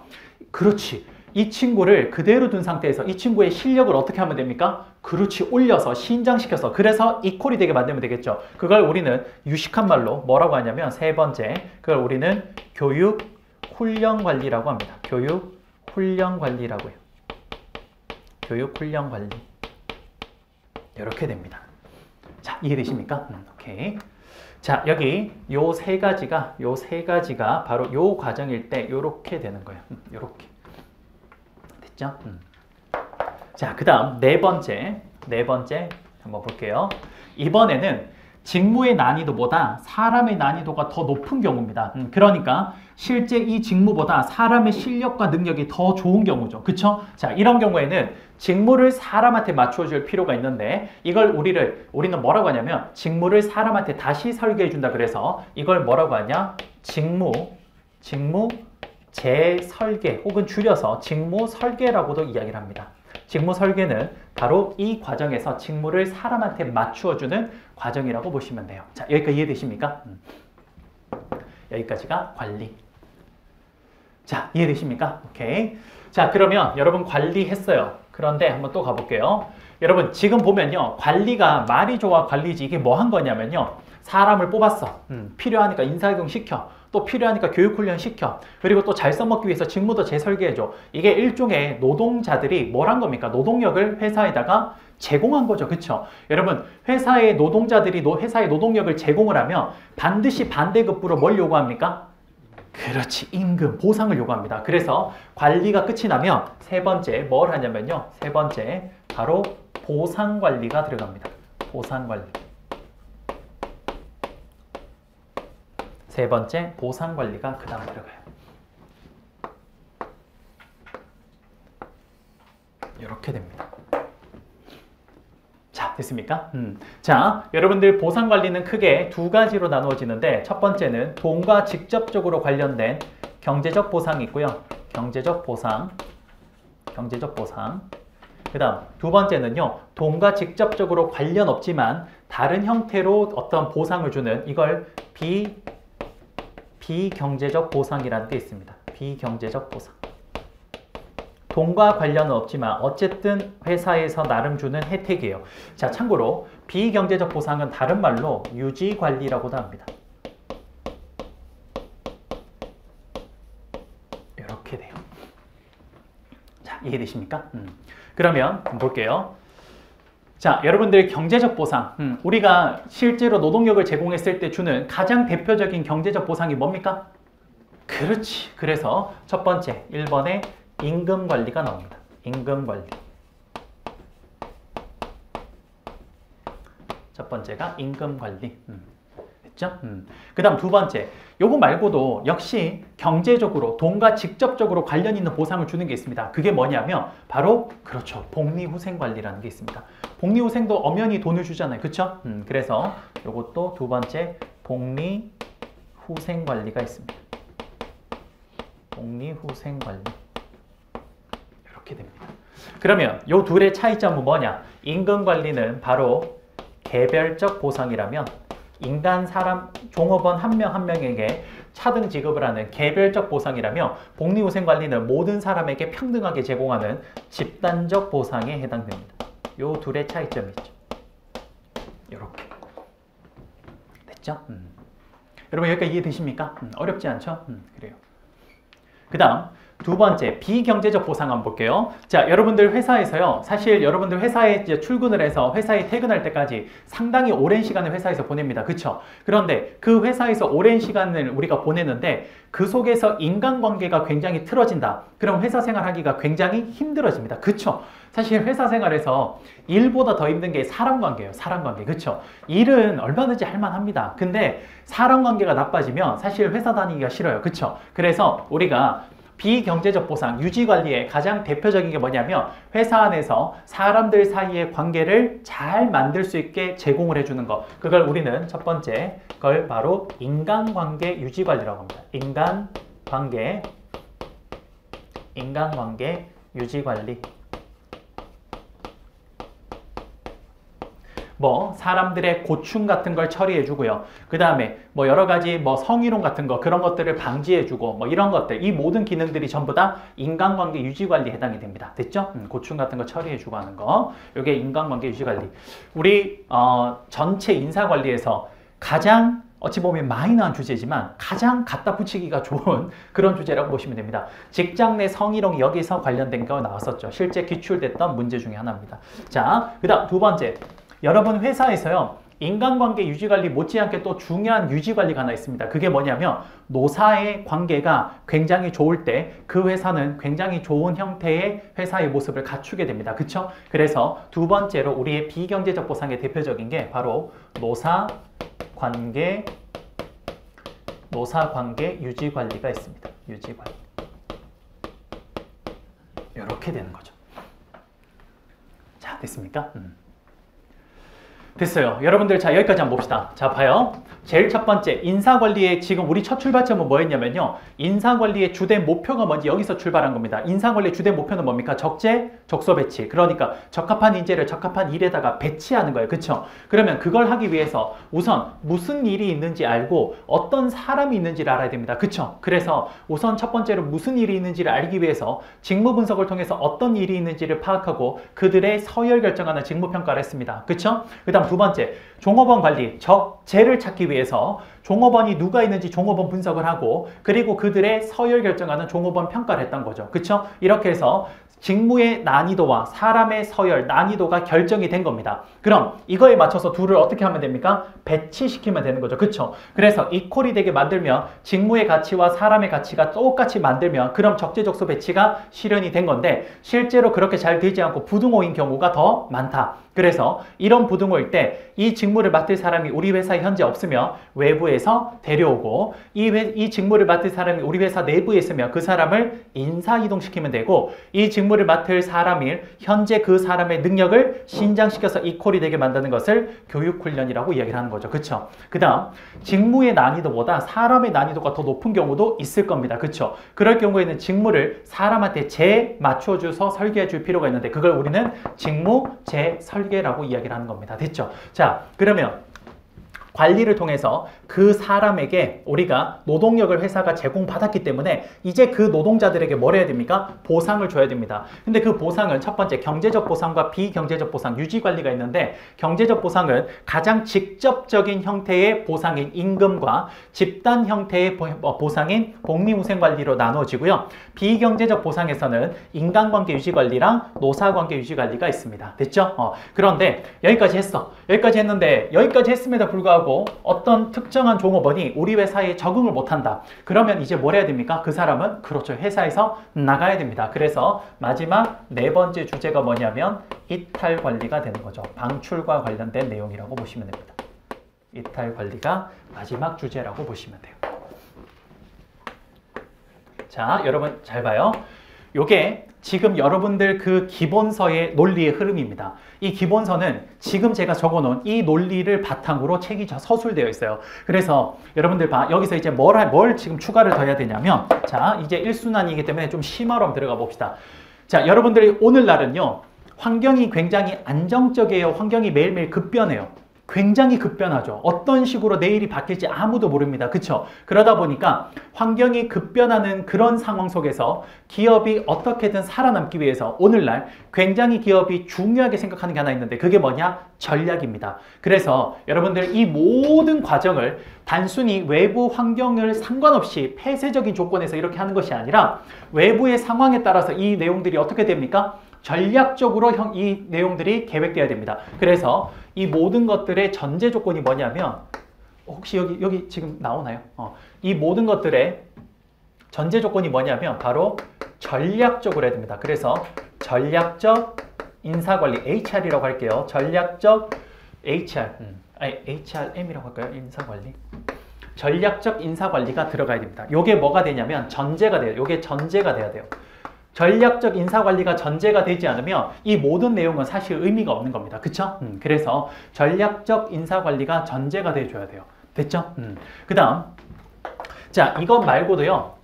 그렇지. 이 친구를 그대로 둔 상태에서 이 친구의 실력을 어떻게 하면 됩니까? 그렇지. 올려서 신장시켜서 그래서 이퀄이 되게 만들면 되겠죠. 그걸 우리는 유식한 말로 뭐라고 하냐면 세 번째 그걸 우리는 교육 훈련 관리라고 합니다. 교육 훈련 관리라고 해요. 교육 훈련 관리. 이렇게 됩니다. 자, 이해되십니까? 오케이. 자, 여기 요 세 가지가 바로 요 과정일 때 요렇게 되는 거예요. 요렇게. 됐죠? 자, 그 다음 네 번째 한번 볼게요. 이번에는 직무의 난이도보다 사람의 난이도가 더 높은 경우입니다. 그러니까 실제 이 직무보다 사람의 실력과 능력이 더 좋은 경우죠. 그쵸? 자, 이런 경우에는 직무를 사람한테 맞춰줄 필요가 있는데 이걸 우리는 뭐라고 하냐면 직무를 사람한테 다시 설계해 준다 그래서 이걸 뭐라고 하냐? 직무 재설계 혹은 줄여서 직무 설계라고도 이야기를 합니다. 직무 설계는 바로 이 과정에서 직무를 사람한테 맞추어주는 과정이라고 보시면 돼요. 자, 여기까지 이해되십니까? 여기까지가 관리. 자, 이해되십니까? 오케이. 자, 그러면 여러분 관리했어요. 그런데 한번 또 가볼게요. 여러분 지금 보면요. 관리가 말이 좋아 관리지 이게 뭐 한 거냐면요. 사람을 뽑았어. 필요하니까 인사이동 시켜. 또 필요하니까 교육훈련 시켜. 그리고 또 잘 써먹기 위해서 직무도 재설계해줘. 이게 일종의 노동자들이 뭘 한 겁니까? 노동력을 회사에다가 제공한 거죠. 그쵸? 여러분 회사의 노동자들이 회사의 노동력을 제공을 하면 반드시 반대급부로 뭘 요구합니까? 그렇지. 임금, 보상을 요구합니다. 그래서 관리가 끝이 나면 세 번째 뭘 하냐면요. 세 번째 바로 보상관리가 들어갑니다. 보상관리. 세 번째 보상관리가 그 다음 들어가요. 이렇게 됩니다. 자, 됐습니까? 자, 여러분들 보상관리는 크게 두 가지로 나누어지는데 첫 번째는 돈과 직접적으로 관련된 경제적 보상이 있고요. 경제적 보상. 그 다음 두 번째는요. 돈과 직접적으로 관련 없지만 다른 형태로 어떤 보상을 주는 이걸 비경제적 보상이라는 게 있습니다. 비경제적 보상. 돈과 관련은 없지만 어쨌든 회사에서 나름 주는 혜택이에요. 자, 참고로 비경제적 보상은 다른 말로 유지관리라고도 합니다. 이렇게 돼요. 자, 이해되십니까? 그러면 볼게요. 자, 여러분들 경제적 보상, 우리가 실제로 노동력을 제공했을 때 주는 가장 대표적인 경제적 보상이 뭡니까? 그렇지. 그래서 첫 번째 1번에 임금관리가 나옵니다. 임금관리. 첫 번째가 임금관리. 됐죠? 그 다음 두 번째, 요거 말고도 역시 경제적으로 돈과 직접적으로 관련 있는 보상을 주는 게 있습니다. 그게 뭐냐면 바로 그렇죠. 복리후생관리라는 게 있습니다. 복리후생도 엄연히 돈을 주잖아요. 그쵸? 그래서 요것도 두 번째 복리후생관리가 있습니다. 복리후생관리. 이렇게 됩니다. 그러면 요 둘의 차이점은 뭐냐? 임금관리는 바로 개별적 보상이라면 사람, 종업원 한 명 한 명에게 차등 지급을 하는 개별적 보상이라며 복리후생관리는 모든 사람에게 평등하게 제공하는 집단적 보상에 해당됩니다. 요 둘의 차이점이 있죠. 이렇게 됐죠? 여러분 여기까지 이해되십니까? 어렵지 않죠? 그래요. 그 다음 두 번째 비경제적 보상 한번 볼게요. 자, 여러분들 회사에서요, 사실 여러분들 회사에 이제 출근을 해서 회사에 퇴근할 때까지 상당히 오랜 시간을 회사에서 보냅니다. 그쵸? 그런데 그 회사에서 오랜 시간을 우리가 보내는데 그 속에서 인간관계가 굉장히 틀어진다. 그럼 회사 생활하기가 굉장히 힘들어집니다. 그쵸? 사실 회사 생활에서 일보다 더 힘든 게 사람 관계예요. 사람 관계. 그쵸? 일은 얼마든지 할만합니다. 근데 사람 관계가 나빠지면 사실 회사 다니기가 싫어요. 그쵸? 그래서 우리가 비경제적 보상, 유지관리의 가장 대표적인 게 뭐냐면 회사 안에서 사람들 사이의 관계를 잘 만들 수 있게 제공을 해주는 거. 그걸 우리는 첫 번째 걸 바로 인간관계 유지관리라고 합니다. 인간관계 유지관리. 뭐 사람들의 고충 같은 걸 처리해 주고요. 그 다음에 뭐 여러 가지 뭐 성희롱 같은 거 그런 것들을 방지해 주고 뭐 이런 것들, 이 모든 기능들이 전부 다 인간관계 유지관리에 해당이 됩니다. 됐죠? 고충 같은 거 처리해 주고 하는 거, 이게 인간관계 유지관리. 우리 전체 인사관리에서 가장 어찌 보면 마이너한 주제지만 가장 갖다 붙이기가 좋은 그런 주제라고 보시면 됩니다. 직장 내 성희롱이 여기서 관련된 거 나왔었죠. 실제 기출됐던 문제 중에 하나입니다. 자, 그 다음 두 번째, 여러분 회사에서요, 인간관계 유지관리 못지않게 또 중요한 유지관리가 하나 있습니다. 그게 뭐냐면 노사의 관계가 굉장히 좋을 때 그 회사는 굉장히 좋은 형태의 회사의 모습을 갖추게 됩니다. 그쵸? 그래서 두 번째로 우리의 비경제적 보상의 대표적인 게 바로 노사관계 유지관리가 있습니다. 유지관리. 이렇게 되는 거죠. 자, 됐습니까? 됐어요. 여러분들 자 여기까지 한번 봅시다. 자 봐요. 제일 첫 번째 인사관리의 지금 우리 첫 출발점은 뭐였냐면요. 인사관리의 주된 목표가 뭔지 여기서 출발한 겁니다. 인사관리의 주된 목표는 뭡니까? 적재, 적소 배치. 그러니까 적합한 인재를 적합한 일에다가 배치하는 거예요. 그쵸? 그러면 그걸 하기 위해서 우선 무슨 일이 있는지 알고 어떤 사람이 있는지를 알아야 됩니다. 그쵸? 그래서 우선 첫 번째로 무슨 일이 있는지를 알기 위해서 직무 분석을 통해서 어떤 일이 있는지를 파악하고 그들의 서열 결정하는 직무 평가를 했습니다. 그쵸? 그 다음 두 번째, 종업원 관리, 적재를 찾기 위해서 종업원이 누가 있는지 종업원 분석을 하고 그리고 그들의 서열 결정하는 종업원 평가를 했던 거죠. 그쵸? 이렇게 해서 직무의 난이도와 사람의 서열, 난이도가 결정이 된 겁니다. 그럼 이거에 맞춰서 둘을 어떻게 하면 됩니까? 배치시키면 되는 거죠. 그쵸? 그래서 이퀄이 되게 만들면 직무의 가치와 사람의 가치가 똑같이 만들면 그럼 적재적소 배치가 실현이 된 건데 실제로 그렇게 잘 되지 않고 부등호인 경우가 더 많다. 그래서 이런 부등호일 때 이 직무를 맡을 사람이 우리 회사에 현재 없으면 외부에서 데려오고 이 직무를 맡을 사람이 우리 회사 내부에 있으면 그 사람을 인사 이동시키면 되고 이 직무를 맡을 사람이 현재 그 사람의 능력을 신장시켜서 이퀄이 되게 만드는 것을 교육훈련이라고 이야기를 하는 거죠. 그쵸? 그 다음 직무의 난이도보다 사람의 난이도가 더 높은 경우도 있을 겁니다. 그쵸? 그럴 경우에는 직무를 사람한테 재맞춰줘서 설계해 줄 필요가 있는데 그걸 우리는 직무 재설계라고 이야기를 하는 겁니다. 됐죠? 자, 그러면 관리를 통해서 그 사람에게 우리가 노동력을 회사가 제공받았기 때문에 이제 그 노동자들에게 뭘 해야 됩니까? 보상을 줘야 됩니다. 근데 그 보상은 첫 번째 경제적 보상과 비경제적 보상, 유지관리가 있는데 경제적 보상은 가장 직접적인 형태의 보상인 임금과 집단 형태의 보상인 복리후생관리로 나누어지고요. 비경제적 보상에서는 인간관계 유지관리랑 노사관계 유지관리가 있습니다. 됐죠? 그런데 여기까지 했어. 여기까지 했는데 여기까지 했음에도 불구하고 어떤 특정한 종업원이 우리 회사에 적응을 못한다. 그러면 이제 뭘 해야 됩니까? 그 사람은 그렇죠. 회사에서 나가야 됩니다. 그래서 마지막 네 번째 주제가 뭐냐면 이탈 관리가 되는 거죠. 방출과 관련된 내용이라고 보시면 됩니다. 이탈 관리가 마지막 주제라고 보시면 돼요. 자, 여러분 잘 봐요. 요게 지금 여러분들 그 기본서의 논리의 흐름입니다. 이 기본서는 지금 제가 적어놓은 이 논리를 바탕으로 책이 서술되어 있어요. 그래서 여러분들 봐. 여기서 이제 뭘 지금 추가를 더 해야 되냐면 자, 이제 1순환이기 때문에 좀 심화로 한번 들어가 봅시다. 자, 여러분들이 오늘날은요. 환경이 굉장히 안정적이에요. 환경이 매일매일 급변해요. 굉장히 급변하죠. 어떤 식으로 내일이 바뀔지 아무도 모릅니다. 그쵸? 그러다 보니까 환경이 급변하는 그런 상황 속에서 기업이 어떻게든 살아남기 위해서 오늘날 굉장히 기업이 중요하게 생각하는 게 하나 있는데 그게 뭐냐? 전략입니다. 그래서 여러분들 이 모든 과정을 단순히 외부 환경을 상관없이 폐쇄적인 조건에서 이렇게 하는 것이 아니라 외부의 상황에 따라서 이 내용들이 어떻게 됩니까? 전략적으로 이 내용들이 계획돼야 됩니다. 그래서 이 모든 것들의 전제 조건이 뭐냐면 혹시 여기 지금 나오나요? 이 모든 것들의 전제 조건이 뭐냐면 바로 전략적으로 해야 됩니다. 그래서 전략적 인사관리 HR이라고 할게요. 전략적 HR HRM이라고 할까요? 인사관리. 전략적 인사관리가 들어가야 됩니다. 요게 뭐가 되냐면 전제가 돼요. 요게 전제가 돼야 돼요. 전략적 인사관리가 전제가 되지 않으면 이 모든 내용은 사실 의미가 없는 겁니다. 그쵸? 그래서 전략적 인사관리가 전제가 돼줘야 돼요. 됐죠? 그 다음 자, 이것 말고도요.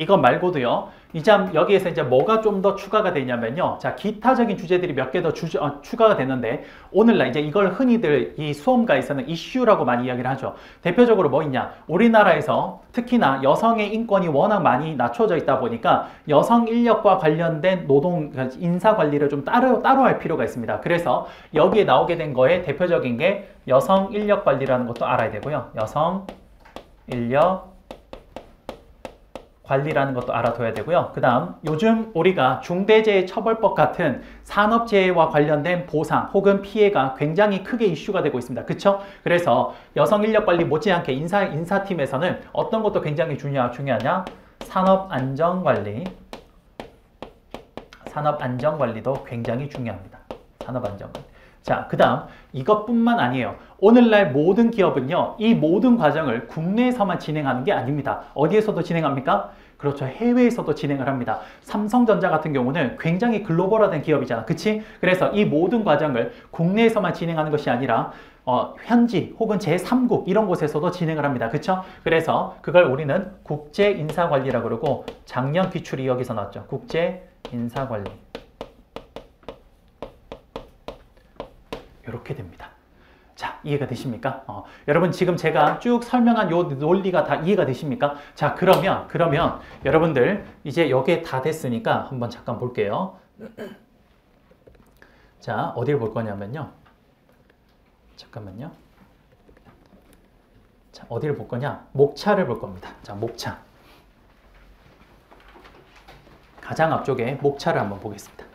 이제 여기에서 이제 뭐가 좀 더 추가가 되냐면요. 자, 기타적인 주제들이 몇 개 더 추가가 되는데 오늘날 이제 이걸 흔히들 이 수험가에서는 이슈라고 많이 이야기를 하죠. 대표적으로 뭐 있냐? 우리나라에서 특히나 여성의 인권이 워낙 많이 낮춰져 있다 보니까 여성 인력과 관련된 노동 인사 관리를 좀 따로 할 필요가 있습니다. 그래서 여기에 나오게 된 거에 대표적인 게 여성 인력 관리라는 것도 알아야 되고요. 여성 인력 관리라는 것도 알아둬야 되고요. 그 다음 요즘 우리가 중대재해처벌법 같은 산업재해와 관련된 보상 혹은 피해가 굉장히 크게 이슈가 되고 있습니다. 그쵸? 그래서 여성인력관리 못지않게 인사팀에서는 어떤 것도 굉장히 중요하냐? 산업안전관리. 산업안전관리도 굉장히 중요합니다. 산업안전관리. 자, 그 다음 이것뿐만 아니에요. 오늘날 모든 기업은요. 이 모든 과정을 국내에서만 진행하는 게 아닙니다. 어디에서도 진행합니까? 그렇죠. 해외에서도 진행을 합니다. 삼성전자 같은 경우는 굉장히 글로벌화된 기업이잖아. 그치? 그래서 이 모든 과정을 국내에서만 진행하는 것이 아니라 현지 혹은 제3국 이런 곳에서도 진행을 합니다. 그쵸? 그래서 그걸 우리는 국제인사관리라고 그러고 작년 기출이 여기서 나왔죠. 국제인사관리. 이렇게 됩니다. 자, 이해가 되십니까? 여러분 지금 제가 쭉 설명한 요 논리가 다 이해가 되십니까? 자, 그러면 여러분들 이제 여기에 다 됐으니까 한번 잠깐 볼게요. 자, 어디를 볼 거냐면요. 잠깐만요. 자, 어디를 볼 거냐? 목차를 볼 겁니다. 자, 목차. 가장 앞쪽에 목차를 한번 보겠습니다.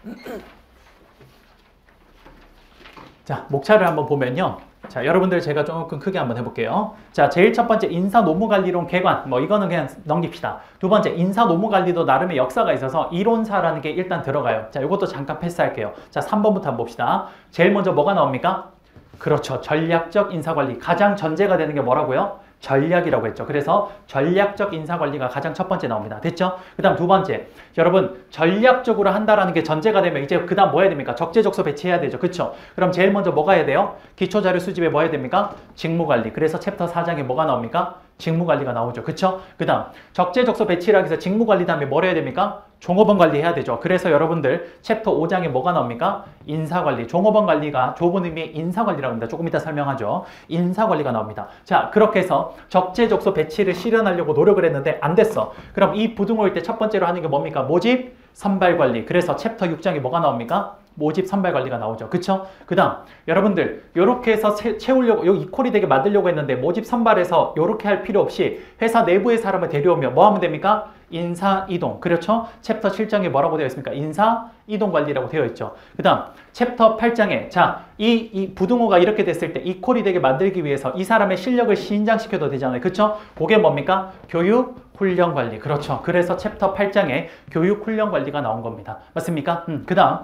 자, 목차를 한번 보면요. 자, 여러분들 제가 조금 크게 한번 해볼게요. 자, 제일 첫 번째 인사 노무관리론 개관. 뭐 이거는 그냥 넘깁시다. 두 번째 인사 노무관리도 나름의 역사가 있어서 이론사라는 게 일단 들어가요. 자, 이것도 잠깐 패스할게요. 자, 3번부터 한번 봅시다. 제일 먼저 뭐가 나옵니까? 그렇죠. 전략적 인사관리. 가장 전제가 되는 게 뭐라고요? 전략이라고 했죠. 그래서 전략적 인사관리가 가장 첫 번째 나옵니다. 됐죠? 그 다음 두 번째. 여러분 전략적으로 한다라는 게 전제가 되면 이제 그 다음 뭐 해야 됩니까? 적재적소 배치해야 되죠. 그쵸? 그럼 제일 먼저 뭐가 해야 돼요? 기초자료 수집에 뭐 해야 됩니까? 직무관리. 그래서 챕터 4장에 뭐가 나옵니까? 직무관리가 나오죠. 그쵸? 그 다음 적재적소 배치라고 해서 직무관리 다음에 뭘 해야 됩니까? 종업원 관리해야 되죠. 그래서 여러분들 챕터 5장에 뭐가 나옵니까? 인사관리. 종업원 관리가 좁은 의미의 인사관리라고 합니다. 조금 이따 설명하죠. 인사관리가 나옵니다. 자, 그렇게 해서 적재적소 배치를 실현하려고 노력을 했는데 안 됐어. 그럼 이 부등호일 때 첫 번째로 하는 게 뭡니까? 모집, 선발관리. 그래서 챕터 6장에 뭐가 나옵니까? 모집, 선발관리가 나오죠. 그쵸? 그 다음 여러분들 요렇게 해서 채우려고 요 이퀄이 되게 만들려고 했는데 모집, 선발해서 요렇게 할 필요 없이 회사 내부의 사람을 데려오면 뭐 하면 됩니까? 인사, 이동. 그렇죠? 챕터 7장에 뭐라고 되어 있습니까? 인사, 이동 관리라고 되어 있죠. 그 다음 챕터 8장에 자, 이 부등호가 이렇게 됐을 때 이퀄이 되게 만들기 위해서 이 사람의 실력을 신장시켜도 되잖아요. 그쵸? 그게 뭡니까? 교육, 훈련 관리. 그렇죠. 그래서 챕터 8장에 교육, 훈련 관리가 나온 겁니다. 맞습니까? 그 다음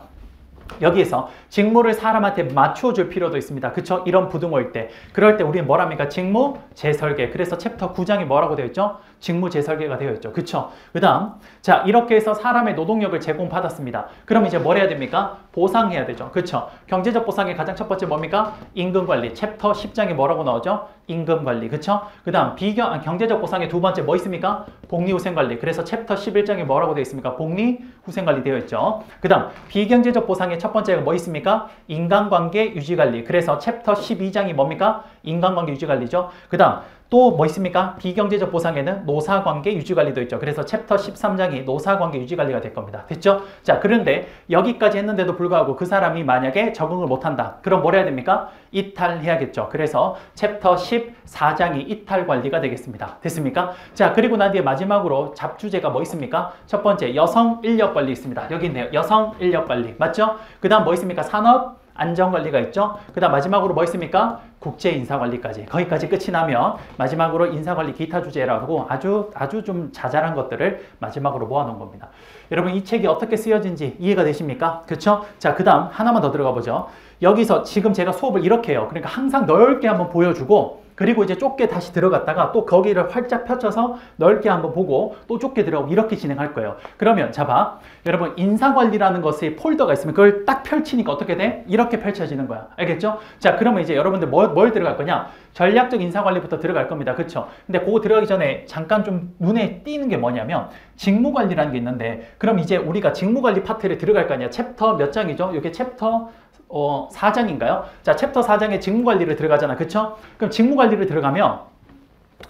여기에서 직무를 사람한테 맞춰줄 필요도 있습니다. 그쵸? 이런 부등호일 때. 그럴 때 우리는 뭐랍니까? 직무 재설계. 그래서 챕터 9장이 뭐라고 되어 있죠? 직무 재설계가 되어 있죠. 그쵸? 그 다음 자 이렇게 해서 사람의 노동력을 제공받았습니다. 그럼 이제 뭘 해야 됩니까? 보상해야 되죠. 그쵸? 경제적 보상의 가장 첫 번째 뭡니까? 임금관리. 챕터 10장에 뭐라고 나오죠? 임금관리. 그쵸? 그 다음 경제적 보상의 두 번째 뭐 있습니까? 복리후생관리. 그래서 챕터 11장에 뭐라고 되어 있습니까? 복리후생관리 되어 있죠. 그 다음 비경제적 보상의 첫 번째가 뭐 있습니까? 인간관계 유지관리. 그래서 챕터 12장이 뭡니까? 인간관계 유지관리죠. 그 다음 또 뭐 있습니까? 비경제적 보상에는 노사관계 유지관리도 있죠. 그래서 챕터 13장이 노사관계 유지관리가 될 겁니다. 됐죠? 자, 그런데 여기까지 했는데도 불구하고 그 사람이 만약에 적응을 못한다. 그럼 뭘 해야 됩니까? 이탈해야겠죠. 그래서 챕터 14장이 이탈관리가 되겠습니다. 됐습니까? 자, 그리고 난 뒤에 마지막으로 잡주제가 뭐 있습니까? 첫 번째 여성 인력관리 있습니다. 여기 있네요. 여성 인력관리. 맞죠? 그 다음 뭐 있습니까? 산업 안전관리가 있죠. 그 다음 마지막으로 뭐 있습니까? 국제인사관리까지. 거기까지 끝이 나면 마지막으로 인사관리 기타 주제라고 아주 좀 자잘한 것들을 마지막으로 모아놓은 겁니다. 여러분 이 책이 어떻게 쓰여진지 이해가 되십니까? 그렇죠? 자, 그 다음 하나만 더 들어가 보죠. 여기서 지금 제가 수업을 이렇게 해요. 그러니까 항상 넓게 한번 보여주고 그리고 이제 좁게 다시 들어갔다가 또 거기를 활짝 펼쳐서 넓게 한번 보고 또 좁게 들어가고 이렇게 진행할 거예요. 그러면 자 봐. 여러분 인사관리라는 것의 폴더가 있으면 그걸 딱 펼치니까 어떻게 돼? 이렇게 펼쳐지는 거야. 알겠죠? 자, 그러면 이제 여러분들 뭘 들어갈 거냐? 전략적 인사관리부터 들어갈 겁니다. 그쵸? 근데 그거 들어가기 전에 잠깐 좀 눈에 띄는 게 뭐냐면 직무관리라는 게 있는데 그럼 이제 우리가 직무관리 파트를 들어갈 거 아니야? 챕터 몇 장이죠? 이게 챕터 4장인가요? 자, 챕터 4장에 직무관리를 들어가잖아. 그쵸? 그럼 직무관리를 들어가면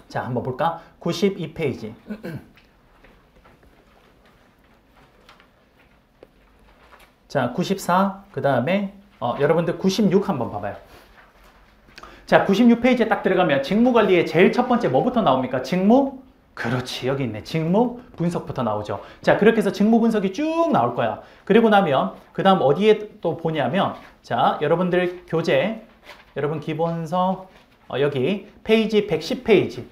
자, 한번 볼까? 92페이지. 자, 94, 그 다음에 여러분들 96 한번 봐봐요. 자, 96페이지에 딱 들어가면 직무관리의 제일 첫 번째 뭐부터 나옵니까? 직무? 그렇지, 여기 있네. 직무 분석부터 나오죠. 자, 그렇게 해서 직무 분석이 쭉 나올 거야. 그리고 나면 그 다음 어디에 또 보냐면 자, 여러분들 교재 여러분 기본서 여기 페이지 110페이지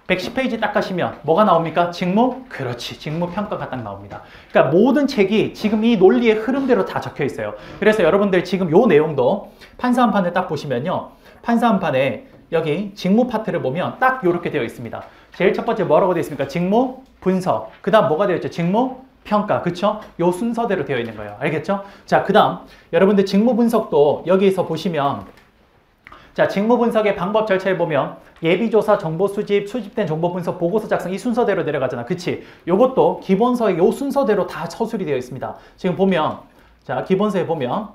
110페이지 딱 가시면 뭐가 나옵니까? 직무? 그렇지, 직무 평가가 딱 나옵니다. 그러니까 모든 책이 지금 이 논리의 흐름대로 다 적혀 있어요. 그래서 여러분들 지금 요 내용도 판사 한 판을 딱 보시면요, 판사 한 판에 여기 직무 파트를 보면 딱 요렇게 되어 있습니다. 제일 첫 번째 뭐라고 되어 있습니까? 직무 분석. 그 다음 뭐가 되어 있죠? 직무 평가. 그쵸? 요 순서대로 되어 있는 거예요. 알겠죠? 자, 그 다음 여러분들 직무 분석도 여기에서 보시면 자, 직무 분석의 방법 절차에 보면 예비조사, 정보 수집, 수집된 정보 분석, 보고서 작성 이 순서대로 내려가잖아. 그치? 요것도 기본서의 요 순서대로 다 서술이 되어 있습니다. 지금 보면 자, 기본서에 보면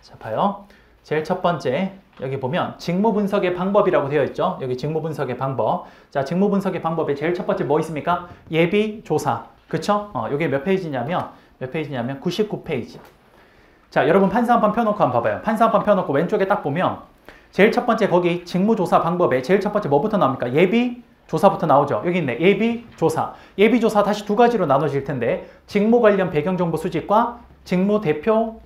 자, 봐요. 제일 첫 번째 여기 보면 직무 분석의 방법이라고 되어 있죠. 여기 직무 분석의 방법. 자, 직무 분석의 방법에 제일 첫 번째 뭐 있습니까? 예비 조사. 그쵸? 요게 몇 페이지냐면 99페이지. 자, 여러분 판사 한 판 펴놓고 한번 봐봐요. 판사 한 판 펴놓고 왼쪽에 딱 보면 제일 첫 번째 거기 직무 조사 방법에 제일 첫 번째 뭐부터 나옵니까? 예비 조사부터 나오죠. 여기 있네. 예비 조사. 예비 조사 다시 두 가지로 나눠질 텐데 직무 관련 배경 정보 수집과 직무 대표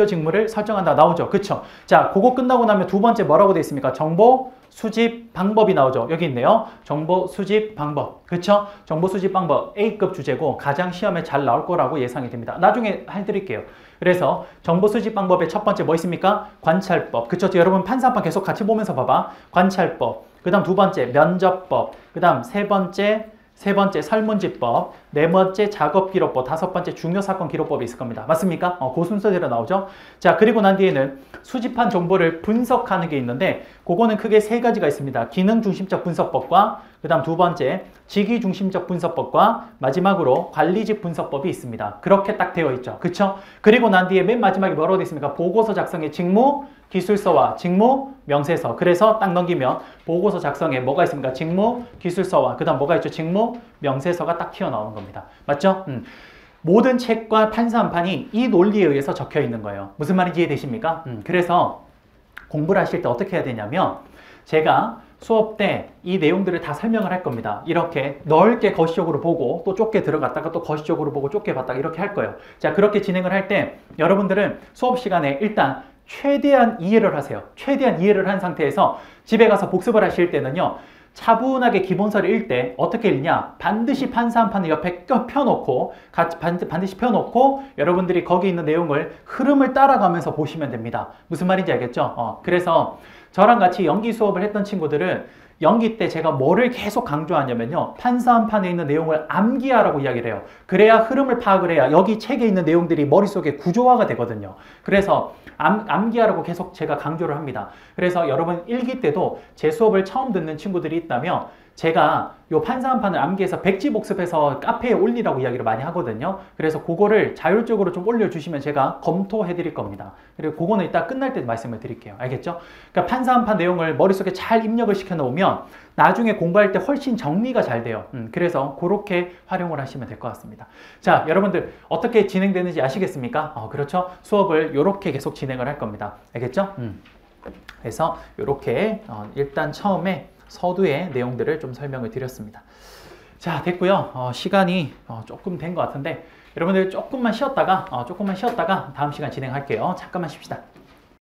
직무를 설정한다 나오죠. 그쵸? 자, 그거 끝나고 나면 두 번째 뭐라고 되어 있습니까? 정보 수집 방법이 나오죠. 여기 있네요. 정보 수집 방법. 그쵸? 정보 수집 방법 A급 주제고 가장 시험에 잘 나올 거라고 예상이 됩니다. 나중에 해드릴게요. 그래서 정보 수집 방법의 첫 번째 뭐 있습니까? 관찰법. 그쵸? 여러분 판사 한 판 계속 같이 보면서 봐봐. 관찰법. 그 다음 두 번째 면접법. 그 다음 세 번째 설문지법, 네 번째 작업기록법, 다섯 번째 중요사건 기록법이 있을 겁니다. 맞습니까? 그 순서대로 나오죠. 자, 그리고 난 뒤에는 수집한 정보를 분석하는 게 있는데 그거는 크게 세 가지가 있습니다. 기능 중심적 분석법과 그 다음 두 번째 직위 중심적 분석법과 마지막으로 관리직 분석법이 있습니다. 그렇게 딱 되어 있죠. 그쵸? 그리고 난 뒤에 맨 마지막에 뭐라고 되어 있습니까? 보고서 작성의 직무, 기술서와 직무, 명세서. 그래서 딱 넘기면 보고서 작성에 뭐가 있습니까? 직무, 기술서와 그 다음 뭐가 있죠? 직무, 명세서가 딱 튀어나오는 겁니다. 맞죠? 모든 책과 판사 한 판이 이 논리에 의해서 적혀 있는 거예요. 무슨 말인지 이해되십니까? 그래서 공부를 하실 때 어떻게 해야 되냐면 제가 수업 때 이 내용들을 다 설명을 할 겁니다. 이렇게 넓게 거시적으로 보고 또 좁게 들어갔다가 또 거시적으로 보고 좁게 봤다가 이렇게 할 거예요. 자, 그렇게 진행을 할 때 여러분들은 수업 시간에 일단 최대한 이해를 하세요. 최대한 이해를 한 상태에서 집에 가서 복습을 하실 때는요. 차분하게 기본서를 읽을 때 어떻게 읽냐? 반드시 판사 한 판을 옆에 펴놓고 반드시 펴놓고 여러분들이 거기 있는 내용을 흐름을 따라가면서 보시면 됩니다. 무슨 말인지 알겠죠? 그래서 저랑 같이 연기 수업을 했던 친구들은 연기 때 제가 뭐를 계속 강조하냐면요. 판사 한 판에 있는 내용을 암기하라고 이야기를 해요. 그래야 흐름을 파악을 해야 여기 책에 있는 내용들이 머릿속에 구조화가 되거든요. 그래서 암기하라고 계속 제가 강조를 합니다. 그래서 여러분 일기 때도 제 수업을 처음 듣는 친구들이 있다면 제가 요 판사 한 판을 암기해서 백지 복습해서 카페에 올리라고 이야기를 많이 하거든요. 그래서 그거를 자율적으로 좀 올려주시면 제가 검토해 드릴 겁니다. 그리고 그거는 이따 끝날 때 말씀을 드릴게요. 알겠죠? 그러니까 판사 한 판 내용을 머릿속에 잘 입력을 시켜 놓으면 나중에 공부할 때 훨씬 정리가 잘 돼요. 그래서 그렇게 활용을 하시면 될 것 같습니다. 자, 여러분들 어떻게 진행되는지 아시겠습니까? 그렇죠? 수업을 이렇게 계속 진행을 할 겁니다. 알겠죠? 그래서 이렇게 일단 처음에 서두의 내용들을 좀 설명을 드렸습니다. 자, 됐고요. 시간이 조금 된 것 같은데 여러분들 조금만 쉬었다가 다음 시간 진행할게요. 잠깐만 쉽시다.